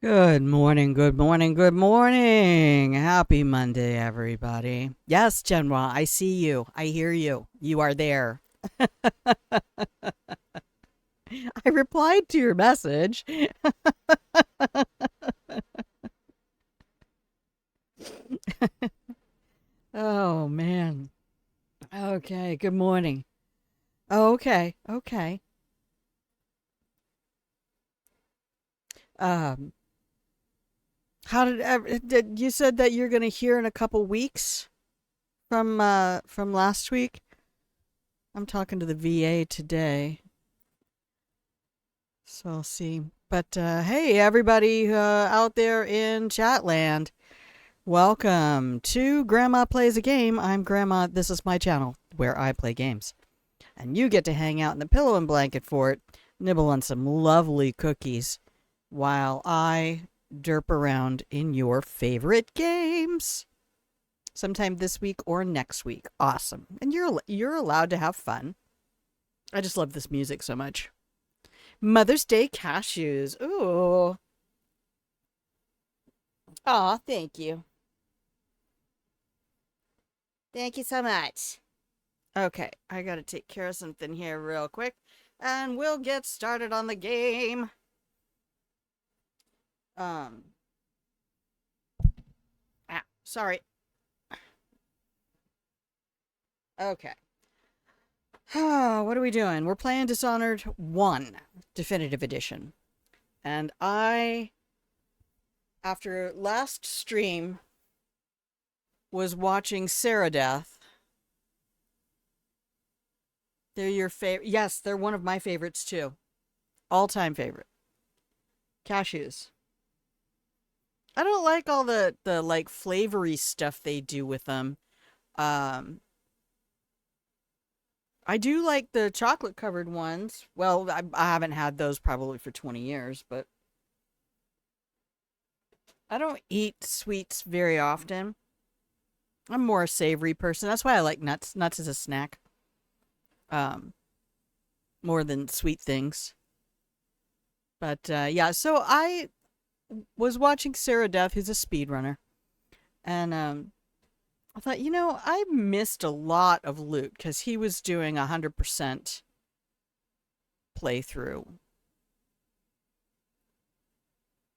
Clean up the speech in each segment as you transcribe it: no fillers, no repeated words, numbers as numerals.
Good morning, good morning, good morning. Happy Monday, everybody. Yes, Genwa, I see you. I hear you. You are there. I replied to your message. Oh, man. Okay, good morning. Oh, okay. Um, did you said that you're going to hear in a couple weeks from last week? I'm talking to the VA today. So I'll see. But hey, everybody out there in Chatland, welcome to Grandma Plays a Game. I'm Grandma. This is my channel where I play games. And you get to hang out in the pillow and blanket fort, nibble on some lovely cookies, while I derp around in your favorite games. Sometime this week or next week. Awesome. And you're allowed to have fun. I just love this music so much. Mother's Day cashews. Ooh. Aw, thank you. Thank you so much. Okay, I gotta take care of something here real quick, and we'll get started on the game. Um. Sorry. Okay. What are we doing? We're playing Dishonored 1 Definitive Edition. And after last stream, was watching Sarah Death. They're your favorite. Yes, they're one of my favorites too. All-time favorite. Cashews. I don't like all the like flavory stuff they do with them. Um I do like the chocolate covered ones. Well, I haven't had those probably for 20 years, but I don't eat sweets very often. I'm more a savory person. That's why I like nuts. Nuts as a snack. Um More than sweet things. But yeah, so I was watching Sarah Death, who's a speedrunner. And I thought, I missed a lot of loot because he was doing 100% playthrough.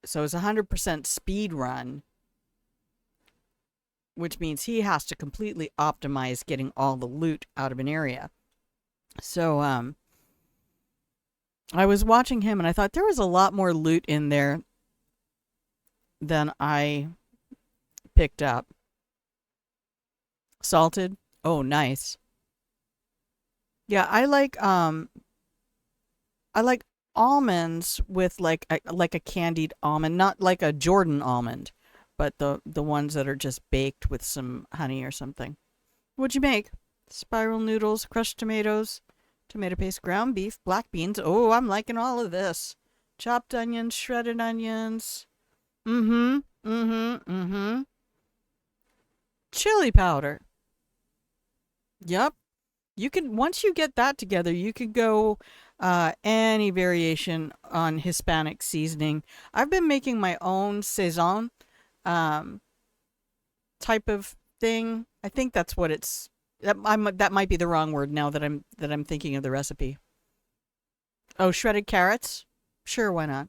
So it's 100% speed run, which means he has to completely optimize getting all the loot out of an area. So I was watching him and I thought there was a lot more loot in there than I picked up. Salted. Oh, nice. Yeah, I like almonds with like a candied almond, not like a Jordan almond, but the ones that are just baked with some honey or something. What'd you make? Spiral noodles, crushed tomatoes, tomato paste, ground beef, black beans. Oh, I'm liking all of this. Chopped onions, shredded onions. Mm-hmm. Mm-hmm. Mm-hmm. Chili powder. Yep. You can once you get that together, you could go any variation on Hispanic seasoning. I've been making my own saison um, type of thing. I think that's what it's. That might be the wrong word now that I'm thinking of the recipe. Oh, shredded carrots. Sure, why not?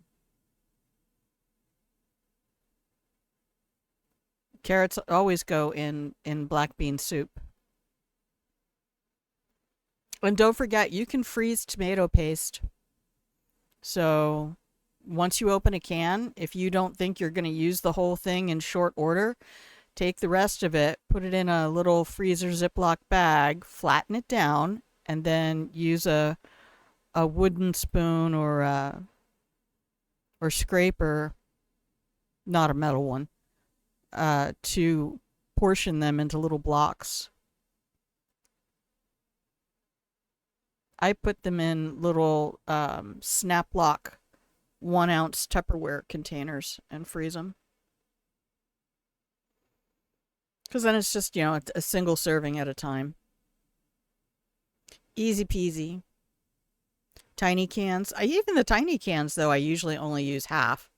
Carrots always go in black bean soup. And don't forget, you can freeze tomato paste. So once you open a can, if you don't think you're going to use the whole thing in short order, take the rest of it, put it in a little freezer Ziploc bag, flatten it down, and then use a wooden spoon or scraper, not a metal one, to portion them into little blocks. I put them in little snap lock 1 ounce Tupperware containers and freeze them. Because then it's just, a single serving at a time. Easy peasy. Tiny cans. Even the tiny cans, though, I usually only use half.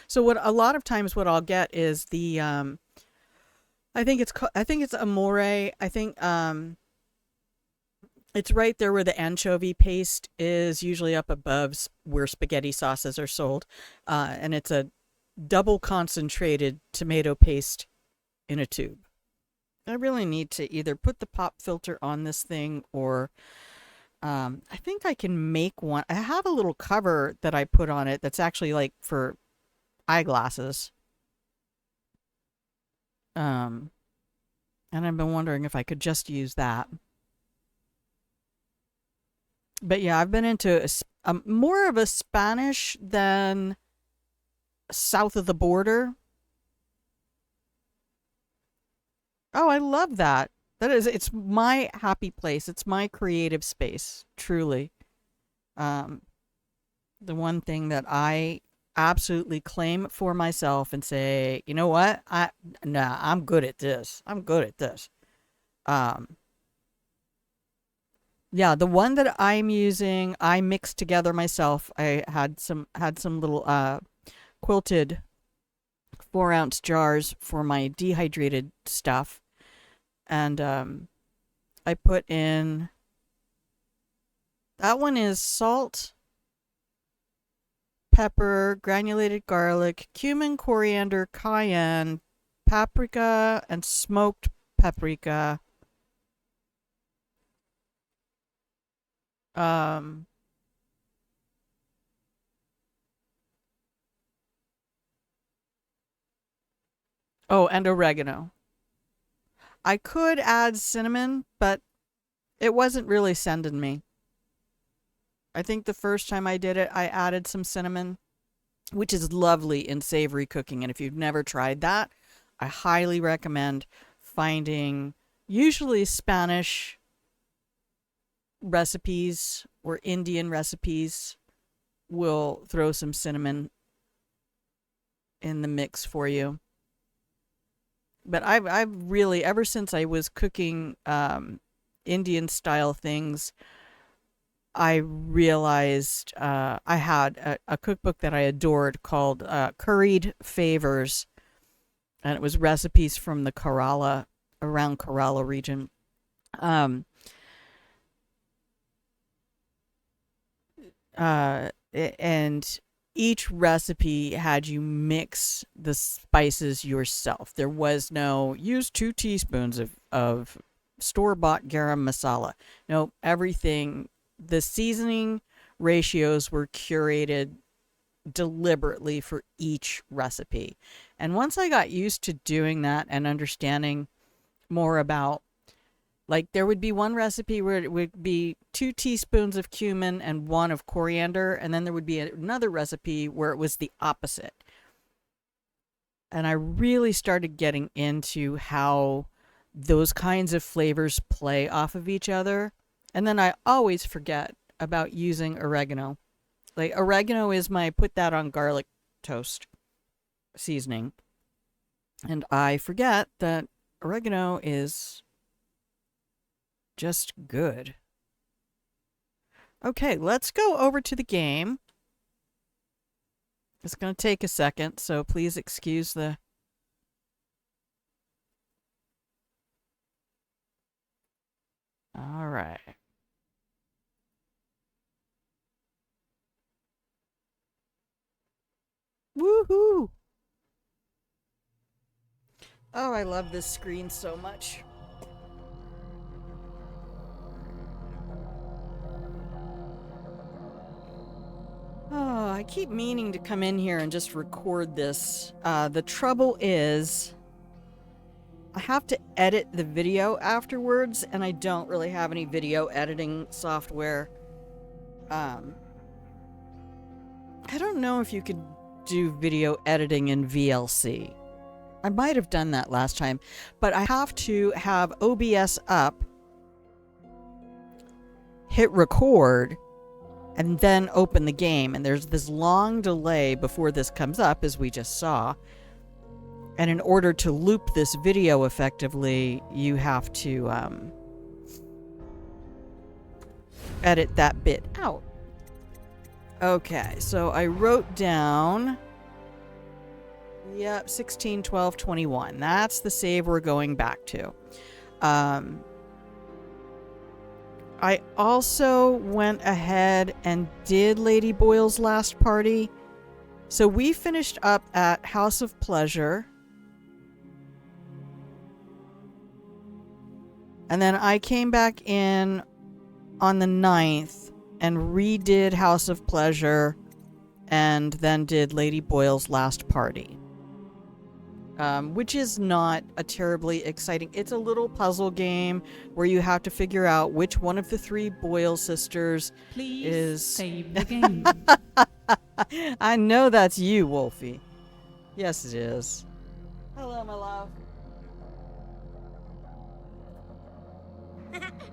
So what a lot of times what I'll get is the I think it's amore. I think it's right there where the anchovy paste is, usually up above where spaghetti sauces are sold. And it's a double concentrated tomato paste in a tube. I really need to either put the pop filter on this thing or I think I can make one. I have a little cover that I put on it that's actually like for eyeglasses. And I've been wondering if I could just use that. But yeah, I've been into more of a Spanish than south of the border. Oh, I love that. It's my happy place. It's my creative space, truly. Um, the one thing that I absolutely claim for myself and say, you know what? I'm good at this. I'm good at this. Um, yeah, the one that I'm using, I mixed together myself. I had some little quilted 4-ounce jars for my dehydrated stuff, and I put in. That one is salt, pepper, granulated garlic, cumin, coriander, cayenne, paprika, and smoked paprika. Um, oh, and oregano. I could add cinnamon, but it wasn't really sending me. I think the first time I did it, I added some cinnamon, which is lovely in savory cooking. And if you've never tried that, I highly recommend finding usually Spanish recipes or Indian recipes will throw some cinnamon in the mix for you. But I've really, ever since I was cooking Indian style things, I realized I had a cookbook that I adored called Curried Favors, and it was recipes from the Kerala, around Kerala region. Um, and each recipe had you mix the spices yourself. There was no use 2 teaspoons of store-bought garam masala. No, everything, the seasoning ratios were curated deliberately for each recipe. And once I got used to doing that and understanding more about, like, there would be one recipe where it would be 2 teaspoons of cumin and 1 of coriander, and then there would be another recipe where it was the opposite. And I really started getting into how those kinds of flavors play off of each other. And then I always forget about using oregano. Like, oregano is my put that on garlic toast seasoning. And I forget that oregano is just good. Okay, let's go over to the game. It's going to take a second, so please excuse the... All right. Woohoo! Oh, I love this screen so much. Oh, I keep meaning to come in here and just record this. The trouble is, I have to edit the video afterwards, and I don't really have any video editing software. I don't know if you could do video editing in VLC. I might have done that last time, but I have to have OBS up, hit record, and then open the game. And there's this long delay before this comes up, as we just saw. And in order to loop this video effectively, you have to edit that bit out. Okay, so I wrote down Yep, 16, 12, 21. That's the save we're going back to. I also went ahead and did Lady Boyle's last party. So we finished up at House of Pleasure. And then I came back in on the 9th and redid House of Pleasure and then did Lady Boyle's last party. Which is not a terribly exciting... It's a little puzzle game where you have to figure out which one of the 3 Boyle sisters Please save the game. I know that's you, Wolfie. Yes, it is. Hello, my love.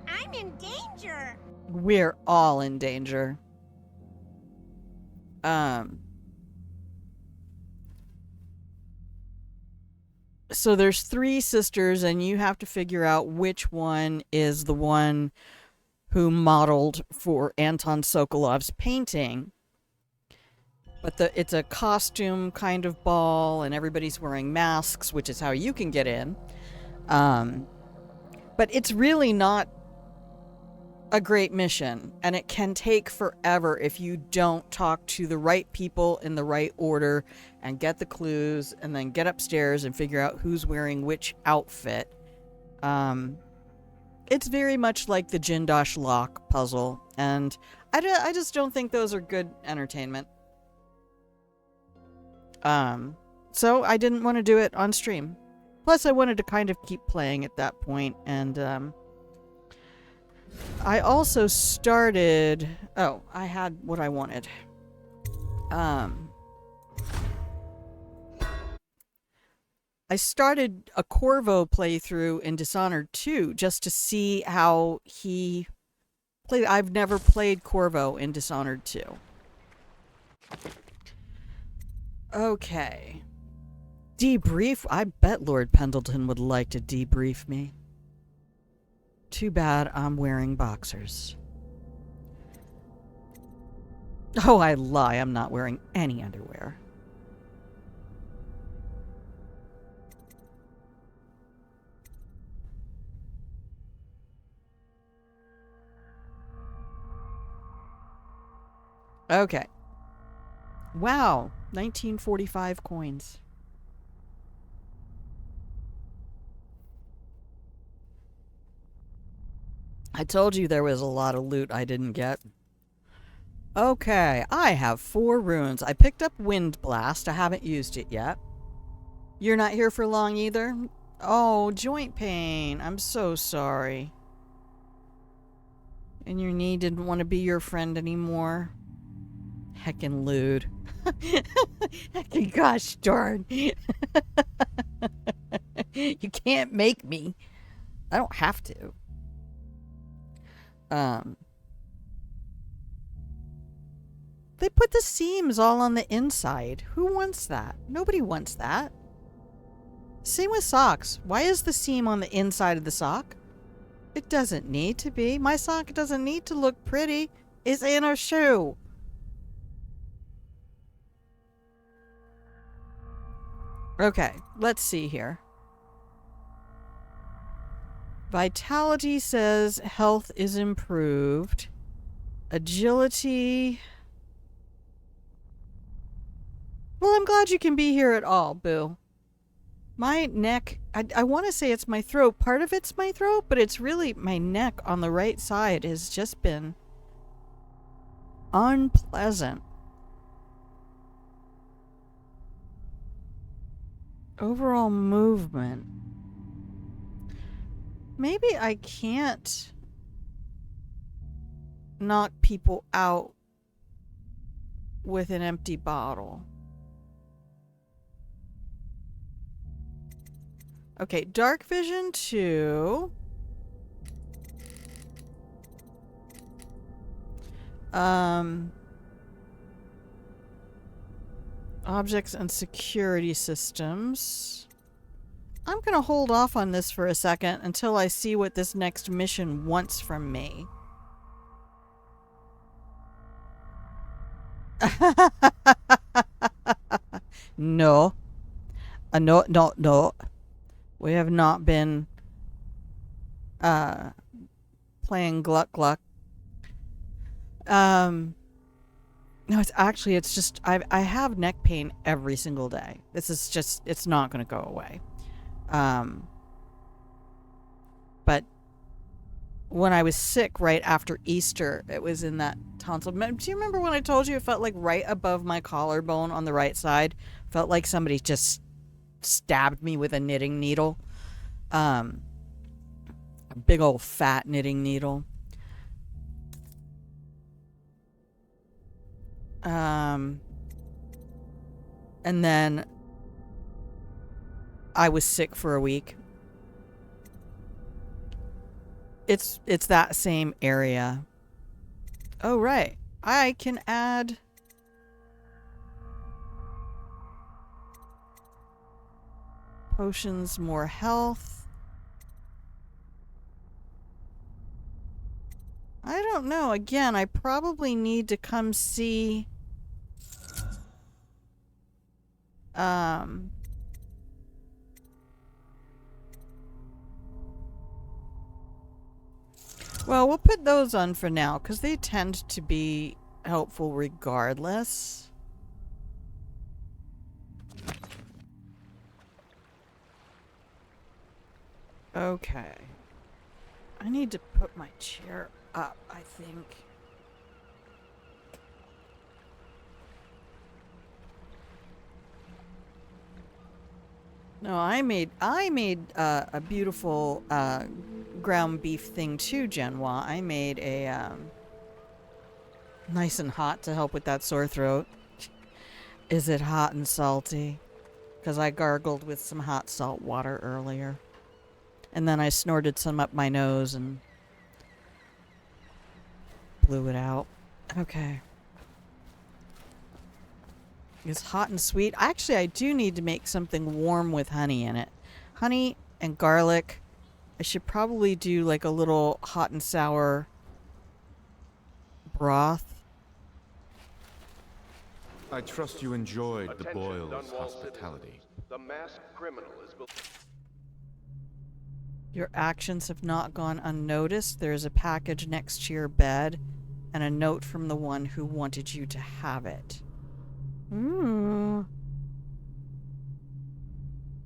I'm in danger. We're all in danger. So there's 3 sisters, and you have to figure out which one is the one who modeled for Anton Sokolov's painting. But it's a costume kind of ball, and everybody's wearing masks, which is how you can get in. But it's really not a great mission, and it can take forever if you don't talk to the right people in the right order and get the clues and then get upstairs and figure out who's wearing which outfit. It's very much like the Jindosh Lock puzzle, and I just don't think those are good entertainment. So I didn't want to do it on stream. Plus, I wanted to kind of keep playing at that point, and I also started... Oh, I had what I wanted. I started a Corvo playthrough in Dishonored 2 just to see how he played. I've never played Corvo in Dishonored 2. Okay. Debrief? I bet Lord Pendleton would like to debrief me. Too bad I'm wearing boxers. Oh, I lie. I'm not wearing any underwear. Okay. Wow. 1945 coins. I told you there was a lot of loot I didn't get. Okay, I have 4 runes. I picked up Wind Blast. I haven't used it yet. You're not here for long either? Oh, joint pain. I'm so sorry. And your knee didn't want to be your friend anymore? Heckin' lewd. Heckin' gosh darn. You can't make me. I don't have to. They put the seams all on the inside. Who wants that? Nobody wants that. Same with socks. Why is the seam on the inside of the sock? It doesn't need to be. My sock doesn't need to look pretty. It's in a shoe. Okay, let's see here. Vitality says health is improved. Agility. Well, I'm glad you can be here at all, Boo. My neck, I want to say it's my throat. Part of it's my throat, but it's really my neck on the right side has just been unpleasant. Overall movement. Maybe I can't knock people out with an empty bottle. Okay, dark vision 2. Objects and security systems. I'm gonna hold off on this for a second until I see what this next mission wants from me. No. No. We have not been playing Gluck Gluck. No, it's just I have neck pain every single day. This is just, it's not going to go away. But when I was sick right after Easter, it was in that tonsil. Do you remember when I told you it felt like right above my collarbone on the right side? Felt like somebody just stabbed me with a knitting needle. A big old fat knitting needle. And then I was sick for a week. It's that same area. Oh, right. I can add potions, more health. I don't know. Again, I probably need to come see well, we'll put those on for now, because they tend to be helpful regardless. Okay. I need to put my chair up, I think. No, I made a beautiful ground beef thing too, Genoa. I made a nice and hot to help with that sore throat. Is it hot and salty? Because I gargled with some hot salt water earlier. And then I snorted some up my nose and blew it out. Okay. It's hot and sweet. Actually, I do need to make something warm with honey in it. Honey and garlic. I should probably do like a little hot and sour broth. I trust you enjoyed the Boyle's hospitality. The masked criminal is... Your actions have not gone unnoticed. There is a package next to your bed and a note from the one who wanted you to have it.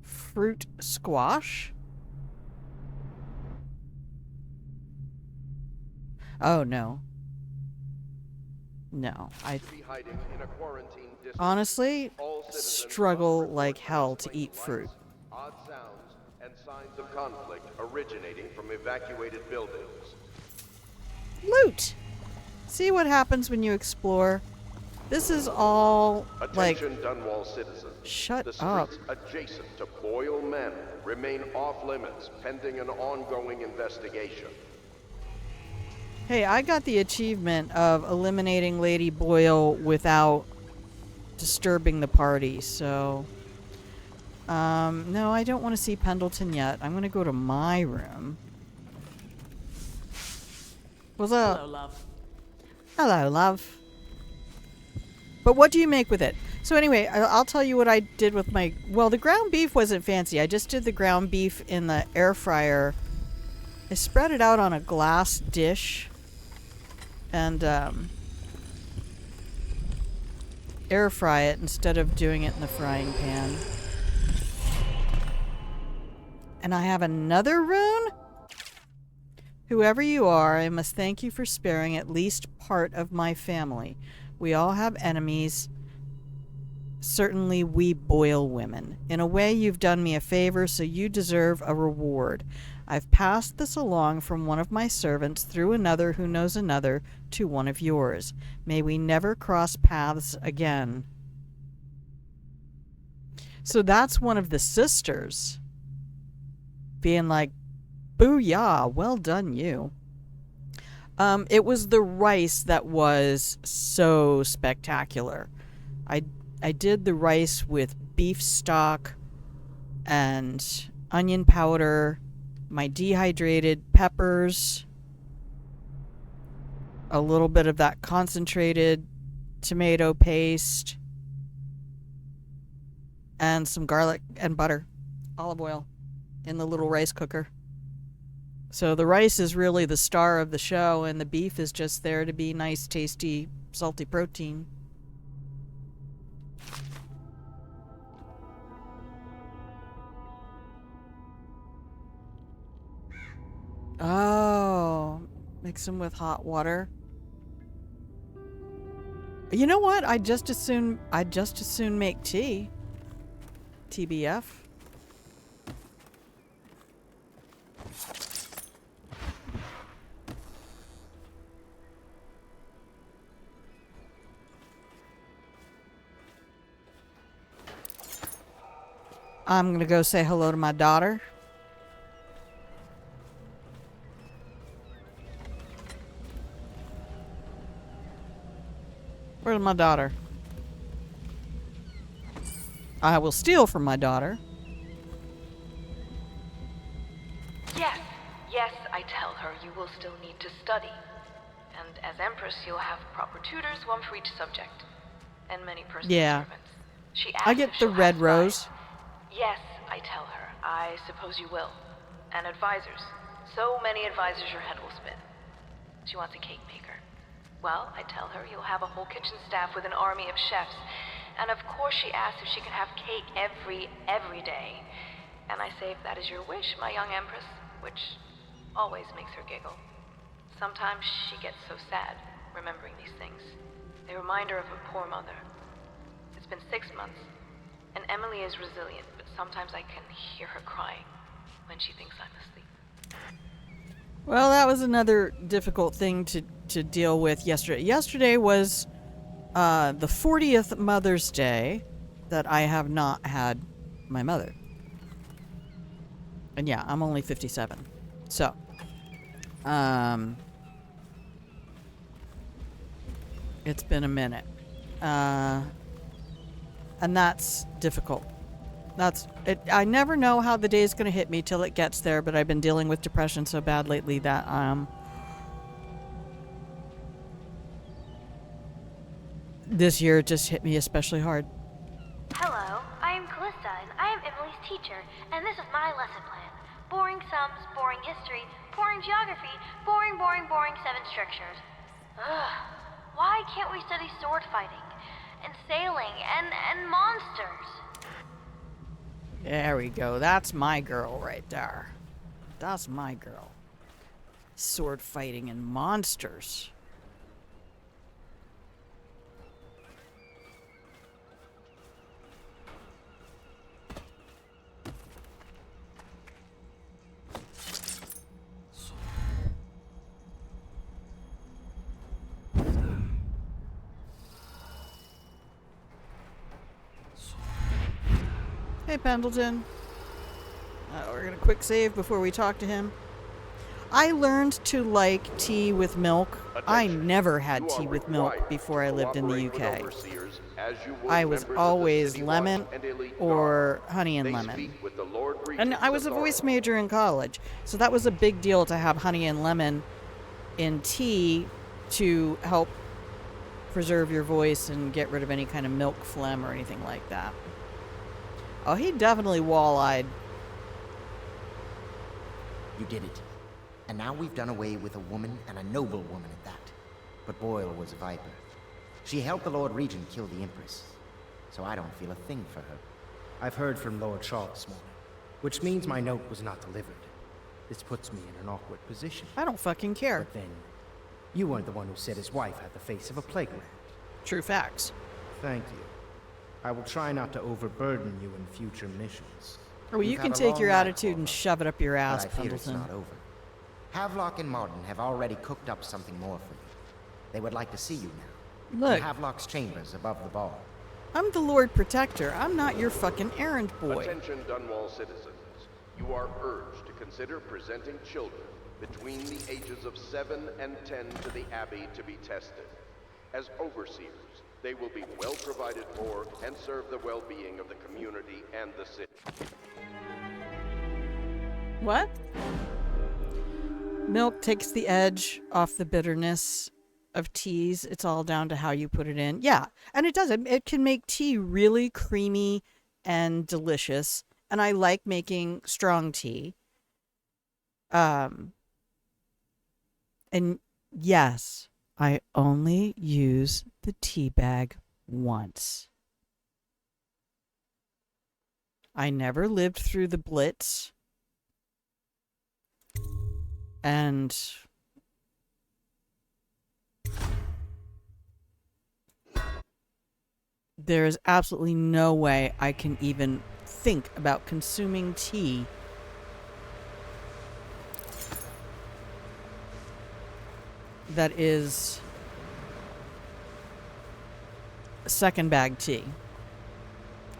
Fruit squash? Oh, no. No, honestly struggle like hell to eat fruit. Odd sounds and signs of conflict originating from evacuated buildings. Loot! See what happens when you explore. This is all Attention, Dunwall citizens. Shut the up. streets adjacent to Boyle Manor remain off limits pending an ongoing investigation. Hey, I got the achievement of eliminating Lady Boyle without disturbing the party, so... no, I don't want to see Pendleton yet. I'm going to go to my room. What's up? Hello, love. Hello, love. But what do you make with it? So anyway, I'll tell you what I did with my... Well, the ground beef wasn't fancy. I just did the ground beef in the air fryer. I spread it out on a glass dish. And, air fry it instead of doing it in the frying pan. And I have another rune? Whoever you are, I must thank you for sparing at least part of my family. We all have enemies. Certainly we Boyle women. In a way, you've done me a favor, so you deserve a reward. I've passed this along from one of my servants through another who knows another to one of yours. May we never cross paths again. So that's one of the sisters being like, booyah, well done you. It was the rice that was so spectacular. I did the rice with beef stock and onion powder, my dehydrated peppers, a little bit of that concentrated tomato paste, and some garlic and butter, olive oil in the little rice cooker. So the rice is really the star of the show, and the beef is just there to be nice, tasty, salty protein. Oh, mix them with hot water. You know what? I'd just as soon make tea. TBF. I'm going to go say hello to my daughter. Where's my daughter? I will steal from my daughter. Yes, I tell her you will still need to study. And as Empress, you'll have proper tutors, one for each subject. And many personal servants. She asks I get if the she'll red have rose. spies. Yes, I tell her. I suppose you will. And advisors. So many advisors your head will spin. She wants a cake maker. Well, I tell her you'll have a whole kitchen staff with an army of chefs. And of course she asks if she can have cake every day. And I say if that is your wish, my young Empress, which always makes her giggle. Sometimes she gets so sad, remembering these things. They remind her of her poor mother. It's been 6 months, and Emily is resilient, but sometimes I can hear her crying when she thinks I'm asleep. Well, that was another difficult thing to deal with yesterday. Yesterday was the 40th Mother's Day that I have not had my mother. And yeah, I'm only 57. So, it's been a minute. And that's difficult. That's it. I never know how the day is going to hit me till it gets there, but I've been dealing with depression so bad lately that this year it just hit me especially hard. Hello, I am Callista, and I am Emily's teacher, and this is my lesson plan. Boring sums, boring history, boring geography, boring 7 strictures. Ugh, why can't we study sword fighting, and sailing, and monsters? There we go. That's my girl right there. That's my girl. Sword fighting and monsters. Hey, Pendleton. We're going to quick save before we talk to him. I learned to like tea with milk. I never had tea with milk before I lived in the UK. I was always lemon or honey and lemon. And I was a voice major in college, so that was a big deal to have honey and lemon in tea to help preserve your voice and get rid of any kind of milk phlegm or anything like that. Oh, he definitely wall-eyed. You did it. And now we've done away with a woman, and a noble woman at that. But Boyle was a viper. She helped the Lord Regent kill the Empress. So I don't feel a thing for her. I've heard from Lord Shaw this morning, which means my note was not delivered. This puts me in an awkward position. I don't fucking care. But then, you weren't the one who said his wife had the face of a playground. True facts. Thank you. I will try not to overburden you in future missions. Oh, well, you can take your attitude and shove it up your ass, but I fear it's Pendleton. not over. Havelock and Martin have already cooked up something more for you. They would like to see you now. Look. In Havelock's chambers above the bar. I'm the Lord Protector. I'm not your fucking errand boy. Attention, Dunwall citizens. You are urged to consider presenting children between the ages of 7 and 10 to the Abbey to be tested. As overseers, they will be well provided for and serve the well-being of the community and the city. What? Milk takes the edge off the bitterness of teas. It's all down to how you put it in. Yeah, and it does. It can make tea really creamy and delicious, and I like making strong tea. And yes, I only use the tea bag once. I never lived through the Blitz. And there is absolutely no way I can even think about consuming tea that is second bag tea.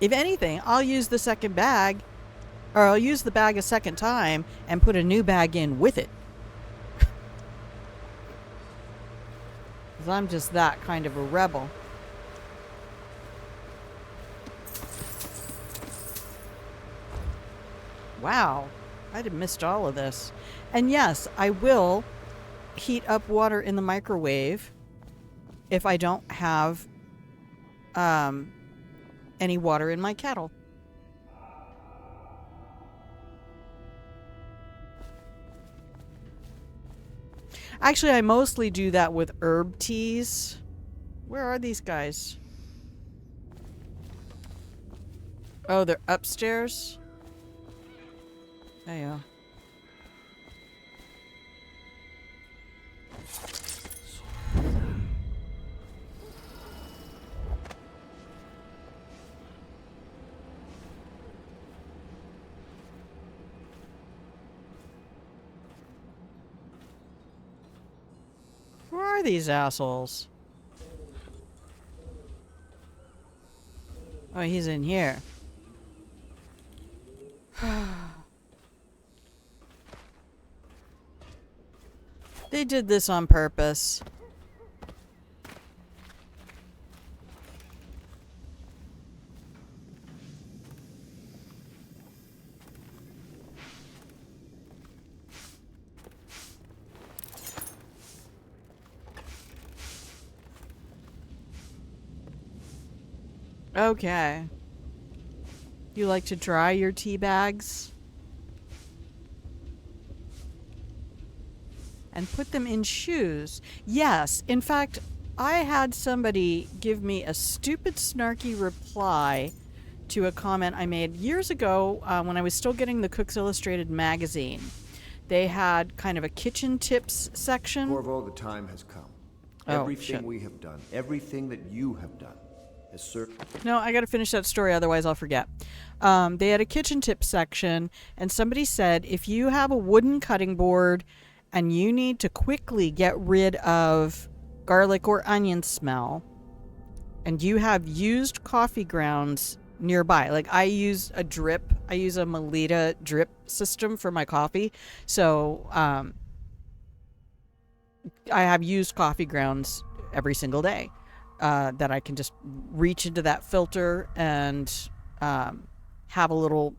If anything, I'll use the second bag, or I'll use the bag a second time and put a new bag in with it. Because I'm just that kind of a rebel. Wow, I'd have missed all of this. And yes, I will heat up water in the microwave if I don't have any water in my kettle. Actually, I mostly do that with herb teas. Where are these guys? Oh, they're upstairs? There you are. Where are these assholes? Oh, he's in here. They did this on purpose. Okay. You like to dry your tea bags? And put them in shoes. Yes, in fact, I had somebody give me a stupid, snarky reply to a comment I made years ago when I was still getting the Cooks Illustrated magazine. They had kind of a kitchen tips section. Corvo, the time has come. Oh, Everything shit. we have done, everything that you have done, has served. No, I gotta finish that story, otherwise I'll forget. They had a kitchen tips section, and somebody said if you have a wooden cutting board and you need to quickly get rid of garlic or onion smell, and you have used coffee grounds nearby, like I use a Melita drip system for my coffee, so I have used coffee grounds every single day that I can just reach into that filter and have a little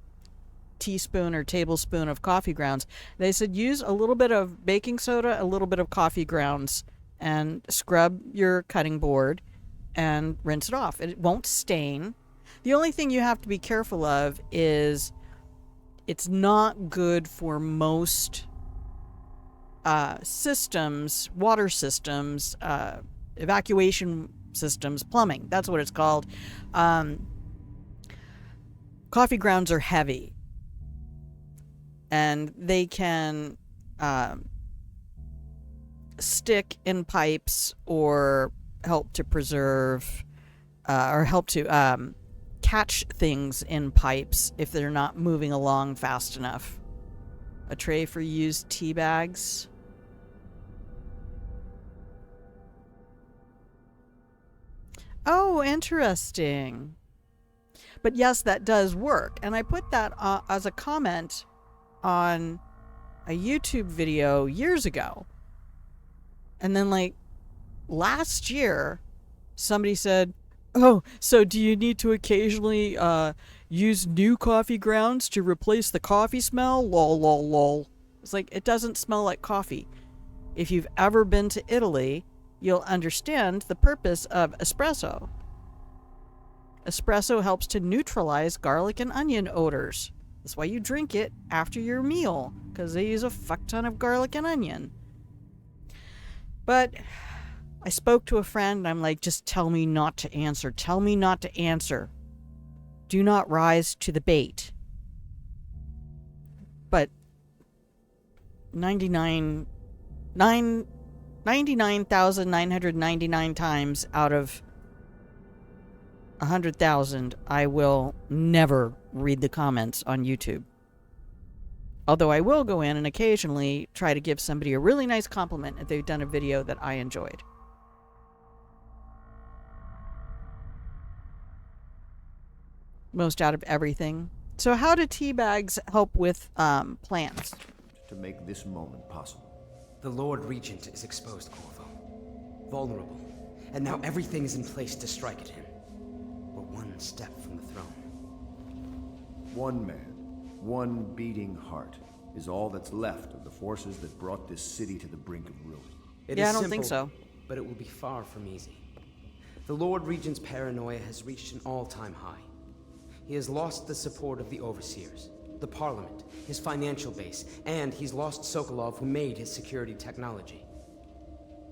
teaspoon or tablespoon of coffee grounds. They said use a little bit of baking soda, a little bit of coffee grounds, and scrub your cutting board and rinse it off. It won't stain. The only thing you have to be careful of is it's not good for most systems, water systems, evacuation systems, plumbing. That's what it's called. Coffee grounds are heavy, and they can stick in pipes or help to preserve or help to catch things in pipes if they're not moving along fast enough. A tray for used tea bags. Oh, interesting. But yes, that does work. And I put that as a comment on a YouTube video years ago. And then, like, last year, somebody said, oh, so do you need to occasionally use new coffee grounds to replace the coffee smell? Lol, lol, lol. It's like, it doesn't smell like coffee. If you've ever been to Italy, you'll understand the purpose of espresso. Espresso helps to neutralize garlic and onion odors. That's why you drink it after your meal, because they use a fuck ton of garlic and onion. But I spoke to a friend, and I'm like, just tell me not to answer. Tell me not to answer. Do not rise to the bait. But 99,999 times out of 100,000, I will never read the comments on YouTube. Although I will go in and occasionally try to give somebody a really nice compliment if they've done a video that I enjoyed. Most out of everything. So how do tea bags help with plants? To make this moment possible. The Lord Regent is exposed, Corvo. Vulnerable. And now everything is in place to strike at him. We're one step from the throne. One man, one beating heart, is all that's left of the forces that brought this city to the brink of ruin. It Yeah, is I don't think simple, so. But it will be far from easy. The Lord Regent's paranoia has reached an all-time high. He has lost the support of the Overseers, the Parliament, his financial base, and he's lost Sokolov, who made his security technology.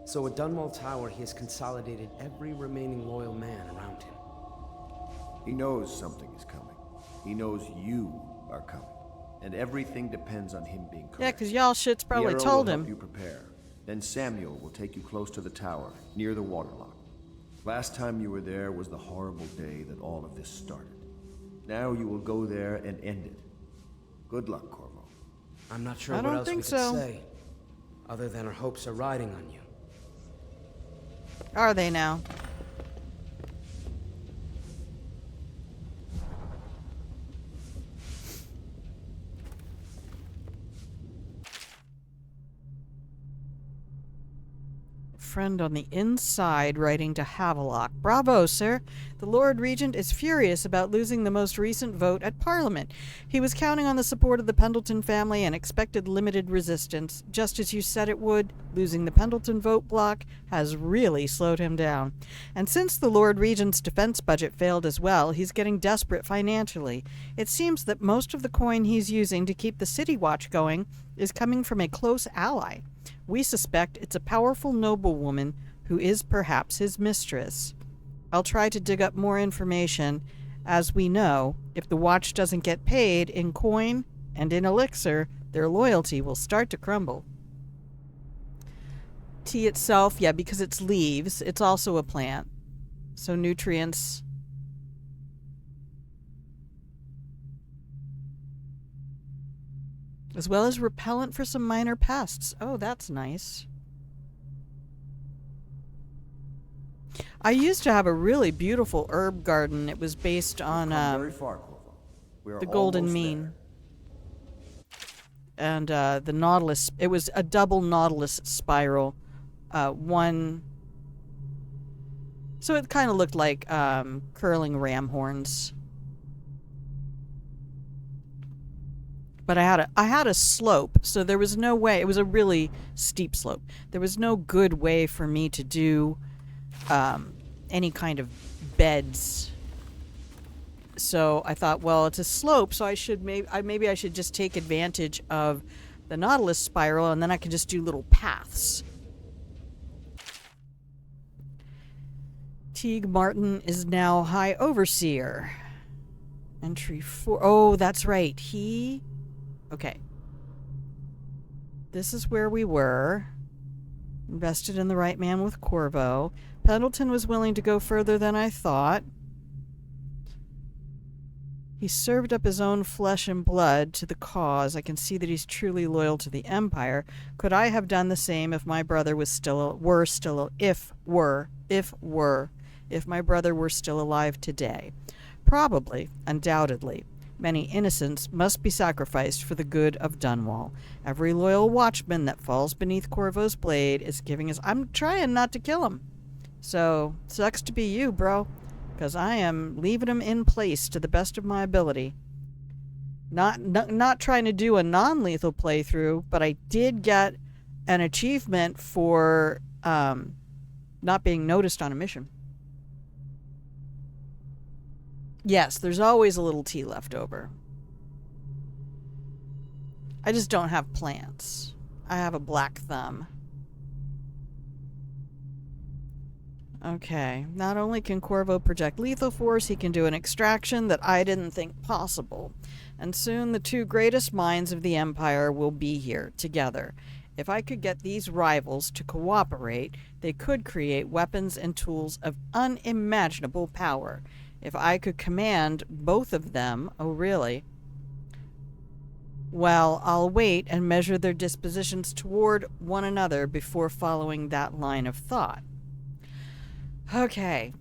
So at Dunwall Tower, he has consolidated every remaining loyal man around him. He knows something is coming. He knows you are coming. And everything depends on him being correct. Yeah, because y'all shit's probably Piero told will him. help you prepare. Then Samuel will take you close to the tower, near the waterlock. Last time you were there was the horrible day that all of this started. Now you will go there and end it. Good luck, Corvo. I'm not sure I what don't else think we could so. say, other than our hopes are riding on you. Are they now? Friend on the inside writing to Havelock. Bravo, sir. The Lord Regent is furious about losing the most recent vote at Parliament. He was counting on the support of the Pendleton family and expected limited resistance. Just as you said it would, losing the Pendleton vote block has really slowed him down. And since the Lord Regent's defense budget failed as well, he's getting desperate financially. It seems that most of the coin he's using to keep the City Watch going is coming from a close ally. We suspect it's a powerful noblewoman who is perhaps his mistress. I'll try to dig up more information. As we know, if the watch doesn't get paid in coin and in elixir, their loyalty will start to crumble. Tea itself, yeah, because it's leaves, it's also a plant. So nutrients. As well as repellent for some minor pests. Oh, that's nice. I used to have a really beautiful herb garden. It was based on Very far, Corvo. We are the Golden almost Mean. there. And the Nautilus. It was a double Nautilus spiral. One. So it kind of looked like curling ram horns. But I had a slope, so there was no way. It was a really steep slope. There was no good way for me to do any kind of beds. So I thought, well, it's a slope, so maybe I should just take advantage of the Nautilus spiral, and then I can just do little paths. Teague Martin is now High Overseer. Entry 4. Oh, that's right. Okay. This is where we were. Invested in the right man with Corvo. Pendleton was willing to go further than I thought. He served up his own flesh and blood to the cause. I can see that he's truly loyal to the Empire. Could I have done the same if my brother was if my brother were still alive today? Probably, undoubtedly. Many innocents must be sacrificed for the good of Dunwall. Every loyal watchman that falls beneath Corvo's blade is giving his... I'm trying not to kill him. So, sucks to be you, bro. Because I am leaving him in place to the best of my ability. Not trying to do a non-lethal playthrough, but I did get an achievement for not being noticed on a mission. Yes, there's always a little tea left over. I just don't have plants. I have a black thumb. Okay, not only can Corvo project lethal force, he can do an extraction that I didn't think possible. And soon the two greatest minds of the Empire will be here, together. If I could get these rivals to cooperate, they could create weapons and tools of unimaginable power. If I could command both of them, oh really? Well, I'll wait and measure their dispositions toward one another before following that line of thought. Okay.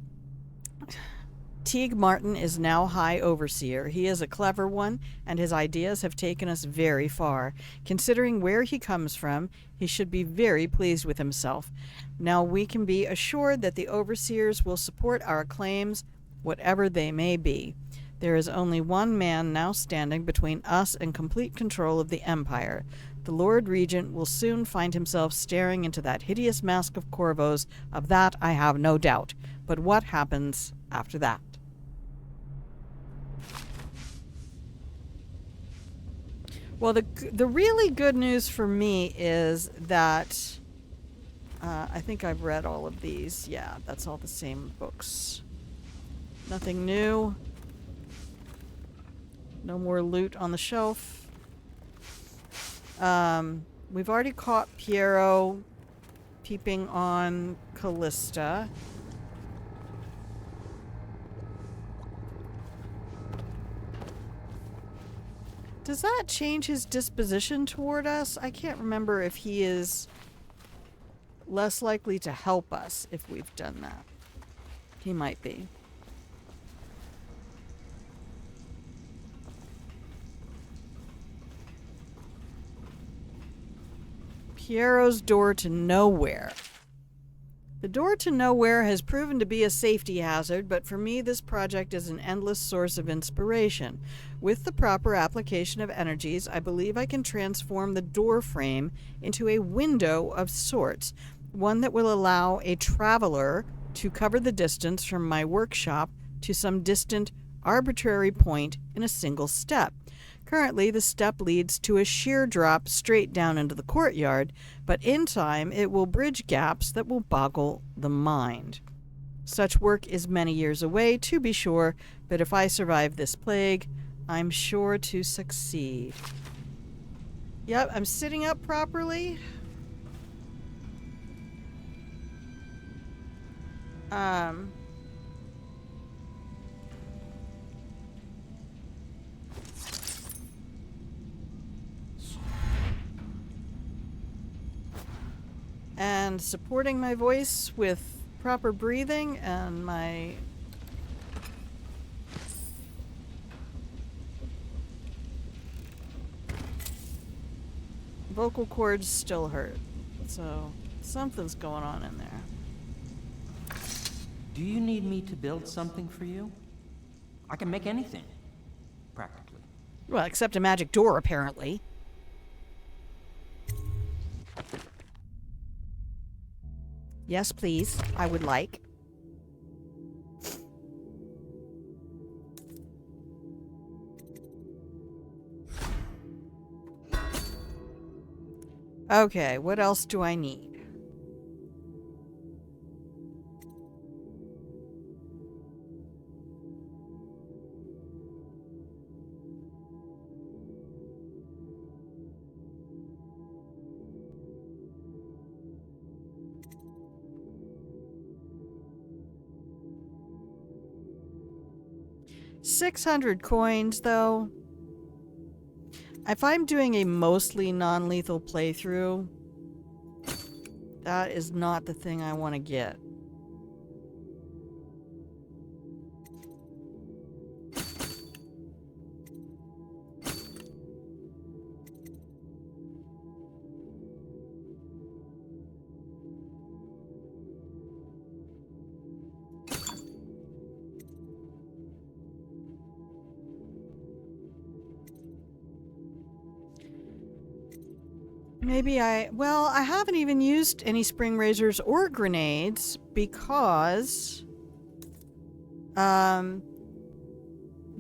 Teague Martin is now High Overseer. He is a clever one, and his ideas have taken us very far. Considering where he comes from, he should be very pleased with himself. Now we can be assured that the Overseers will support our claims, whatever they may be. There is only one man now standing between us and complete control of the Empire. The Lord Regent will soon find himself staring into that hideous mask of Corvo's. Of that I have no doubt. But what happens after that? Well, the really good news for me is that I think I've read all of these. Yeah, that's all the same books. Nothing new. No more loot on the shelf. We've already caught Piero peeping on Callista. Does that change his disposition toward us? I can't remember if he is less likely to help us if we've done that. He might be. Piero's door to nowhere. The door to nowhere has proven to be a safety hazard, but for me this project is an endless source of inspiration. With the proper application of energies, I believe I can transform the door frame into a window of sorts, one that will allow a traveler to cover the distance from my workshop to some distant, arbitrary point in a single step. Currently, the step leads to a sheer drop straight down into the courtyard, but in time it will bridge gaps that will boggle the mind. Such work is many years away, to be sure, but if I survive this plague, I'm sure to succeed. Yep, I'm sitting up properly. And supporting my voice with proper breathing and my vocal cords still hurt. So something's going on in there. Do you need me to build something for you? I can make anything, practically. Well, except a magic door, apparently. Yes, please. I would like. Okay, what else do I need? $600 coins, though. If I'm doing a mostly non-lethal playthrough, that is not the thing I want to get. Maybe well, I haven't even used any spring razors or grenades because,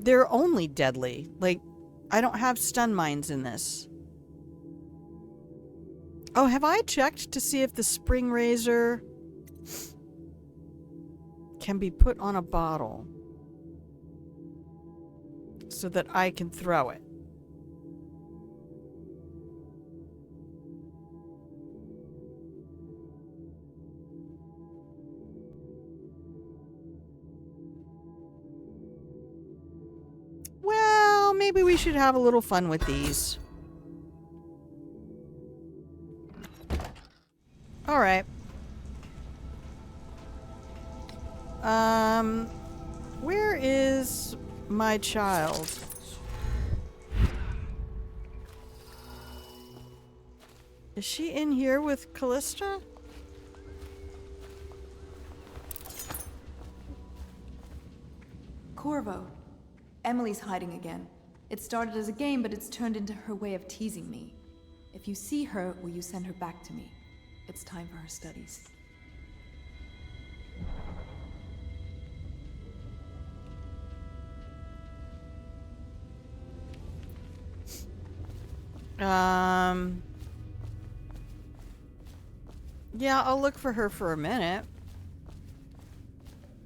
they're only deadly. Like, I don't have stun mines in this. Oh, have I checked to see if the spring razor can be put on a bottle so that I can throw it? Well, maybe we should have a little fun with these. All right. Where is my child? Is she in here with Callista? Corvo. Emily's hiding again. It started as a game, but it's turned into her way of teasing me. If you see her, will you send her back to me? It's time for her studies. Yeah, I'll look for her for a minute.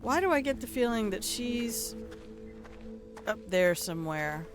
Why do I get the feeling that she's up there somewhere?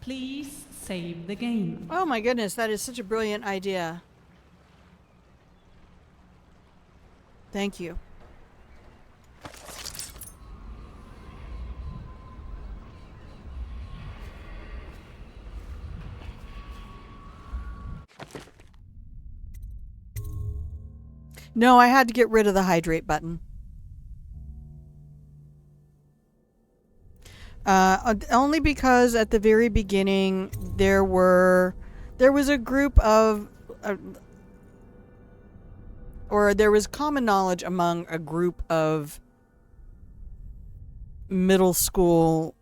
Please save the game. Oh my goodness, that is such a brilliant idea. Thank you. No, I had to get rid of the hydrate button. Only because at the very beginning there was a group of, or there was common knowledge among a group of middle school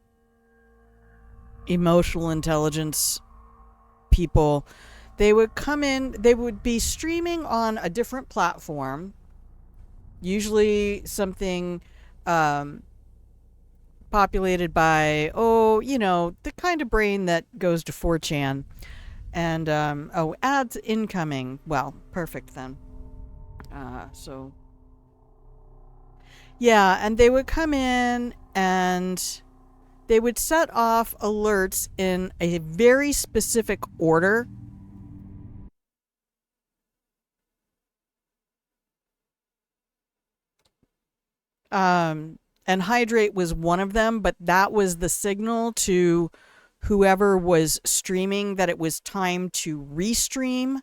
emotional intelligence people. They would come in, they would be streaming on a different platform, usually something populated by, the kind of brain that goes to 4chan. And, ads incoming. Well, perfect then. Yeah, and they would come in and they would set off alerts in a very specific order. And hydrate was one of them, but that was the signal to whoever was streaming that it was time to restream.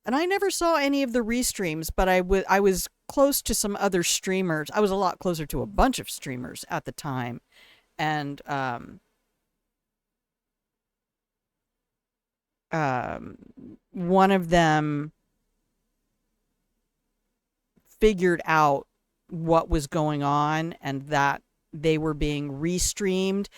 And I never saw any of the restreams, but I was close to some other streamers. I was a lot closer to a bunch of streamers at the time. And one of them figured out what was going on and that they were being restreamed.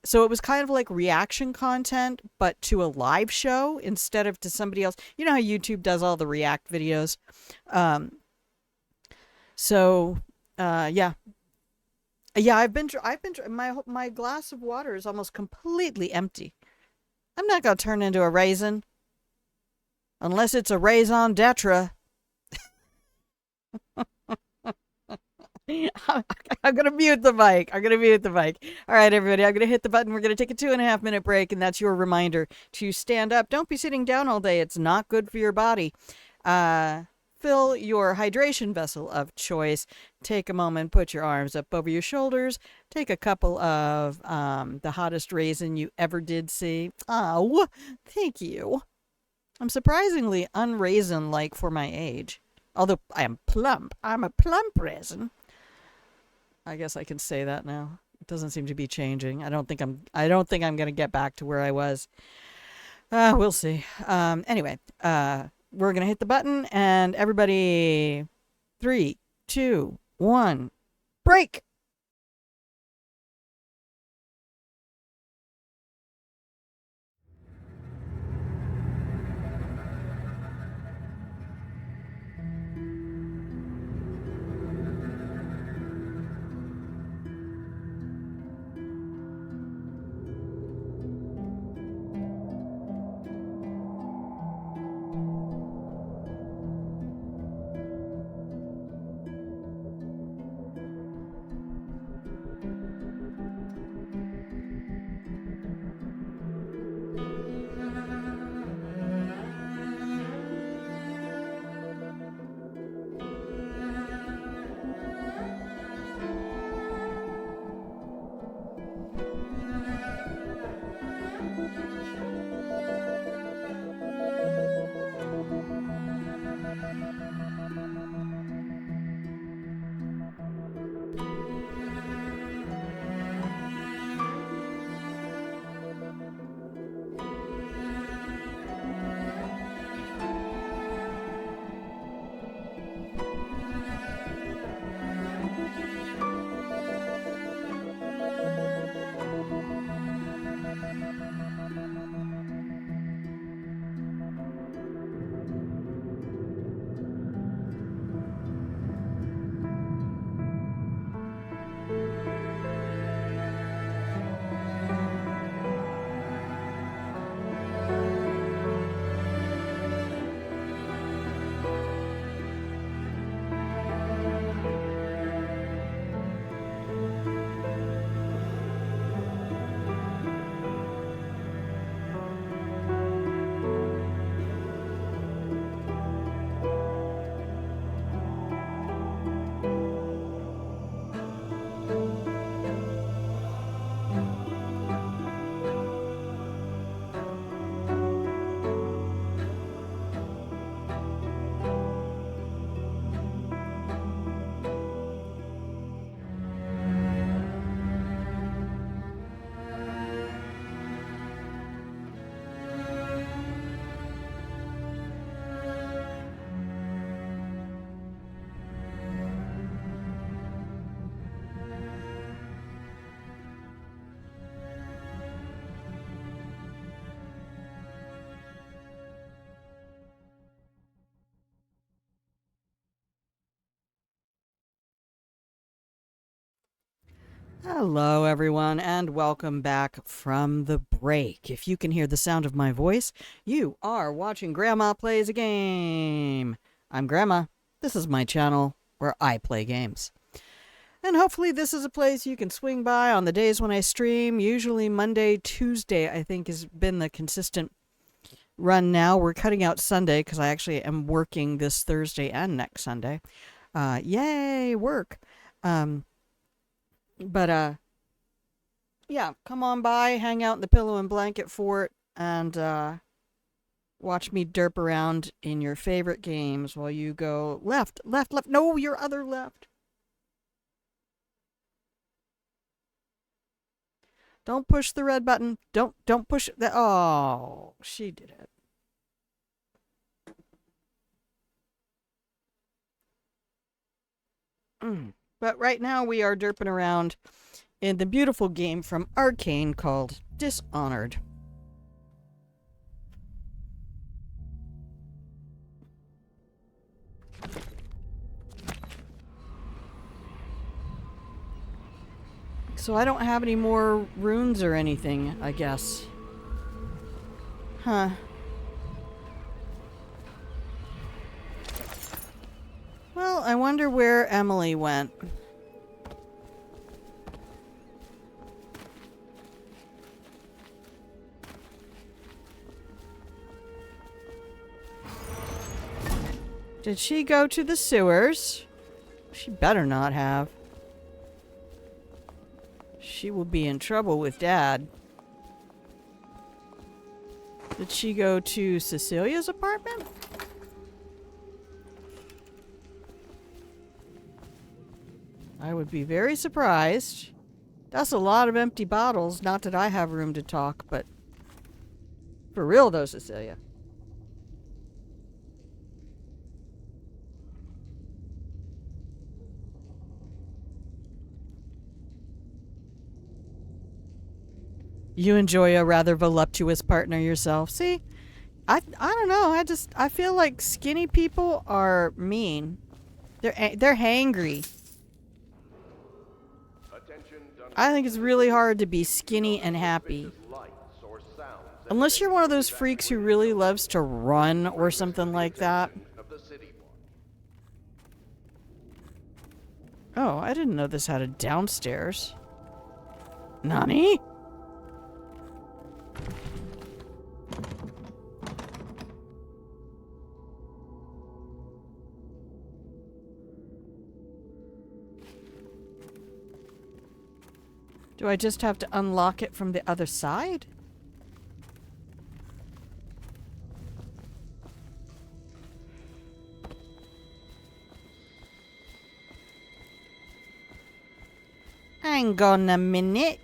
So it was kind of like reaction content, but to a live show instead of to somebody else. You know how YouTube does all the react videos? Yeah. Yeah, I've been my glass of water is almost completely empty. I'm not going to turn into a raisin. Unless it's a raison d'etre. I'm gonna mute the mic. I'm gonna mute the mic. All right, everybody. I'm gonna hit the button. We're gonna take a 2.5-minute break, and that's your reminder to stand up. Don't be sitting down all day. It's not good for your body. Fill your hydration vessel of choice. Take a moment, put your arms up over your shoulders. Take a couple of the hottest raisin you ever did see. Oh, thank you. I'm surprisingly unraisin-like for my age. Although I am plump. I'm a plump raisin. I guess I can say that now. It doesn't seem to be changing. I don't think I'm going to get back to where I was. We'll see. Anyway, we're going to hit the button, and everybody, 3, 2, 1, break! Hello, everyone, and welcome back from the break. If you can hear the sound of my voice, you are watching Grandma Plays a Game. I'm Grandma. This is my channel where I play games. And hopefully this is a place you can swing by on the days when I stream. Usually Monday, Tuesday, I think, has been the consistent run now. We're cutting out Sunday because I actually am working this Thursday and next Sunday. Yay, work. But yeah, come on by, hang out in the pillow and blanket fort, and watch me derp around in your favorite games while you go left, left, left. No, your other left. Don't push the red button. Don't push the. Oh, she did it. But right now we are derping around in the beautiful game from Arcane called Dishonored. So I don't have any more runes or anything, I guess. Huh. Well, I wonder where Emily went. Did she go to the sewers? She better not have. She will be in trouble with Dad. Did she go to Cecilia's apartment? I would be very surprised. That's a lot of empty bottles. Not that I have room to talk, but for real though, Cecilia. You enjoy a rather voluptuous partner yourself. See? I don't know. I feel like skinny people are mean. They're hangry. I think it's really hard to be skinny and happy. Unless you're one of those freaks who really loves to run or something like that. Oh, I didn't know this had a downstairs. Nani? Do I just have to unlock it from the other side? Hang on a minute.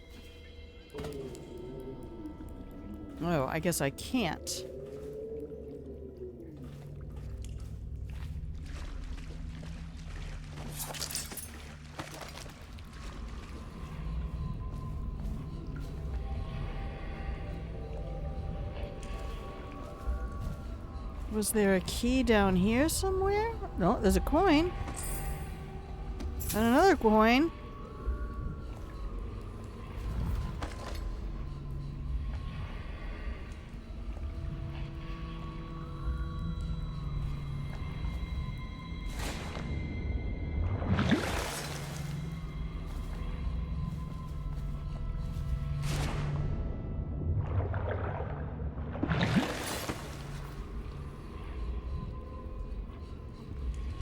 Oh, I guess I can't. Was there a key down here somewhere? No, there's a coin. And another coin.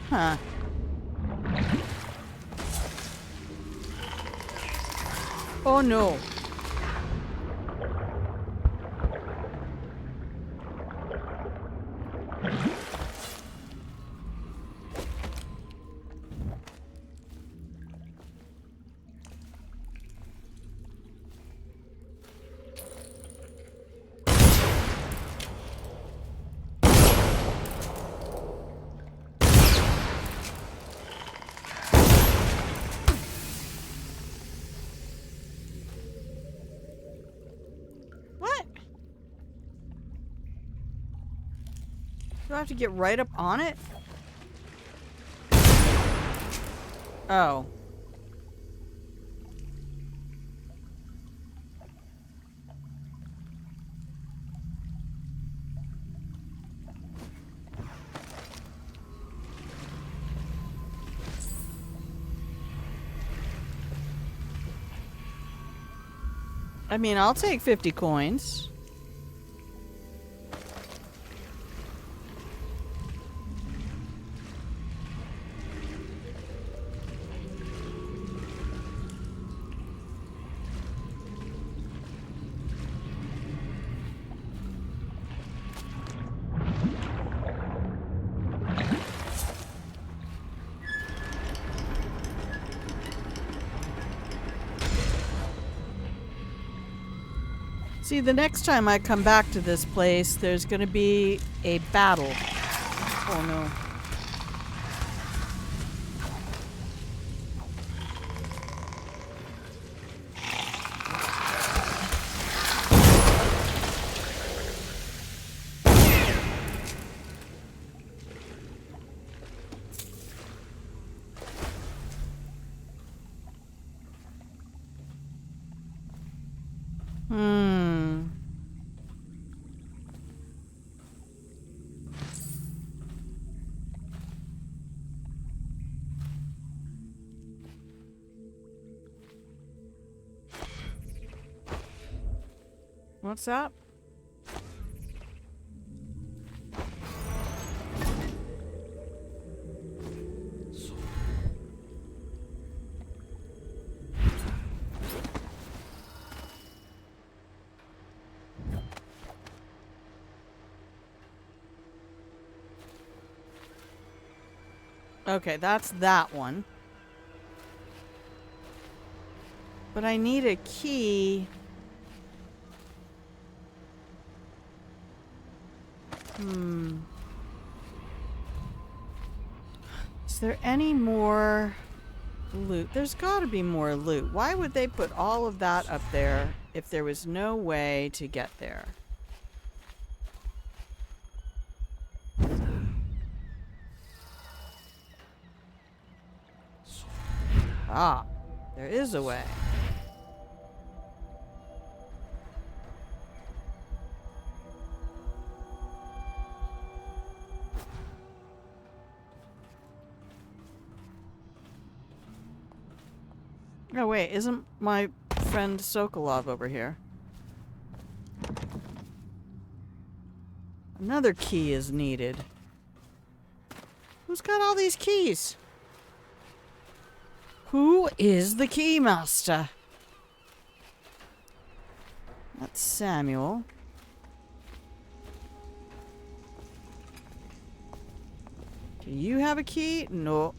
Huh. Oh no. Do I have to get right up on it? Oh. I mean, I'll take 50 coins. See, the next time I come back to this place, there's going to be a battle. Oh no. What's that? Okay, that's that one. But I need a key. Is there any more loot? There's got to be more loot. Why would they put all of that up there if there was no way to get there? Ah, there is a way. Oh wait, isn't my friend Sokolov over here? Another key is needed. Who's got all these keys? Who is the key master? That's Samuel. Do you have a key? No.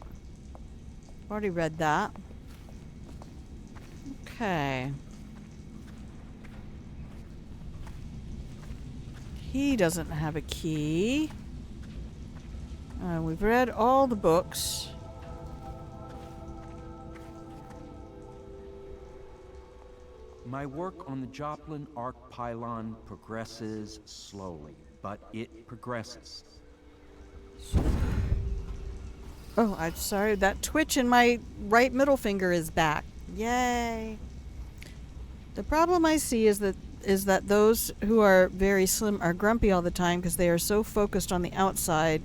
Already read that. Okay. He doesn't have a key. We've read all the books. My work on the Joplin Arc Pylon progresses slowly, but it progresses. Oh, I'm sorry. That twitch in my right middle finger is back. Yay. The problem I see is that those who are very slim are grumpy all the time because they are so focused on the outside.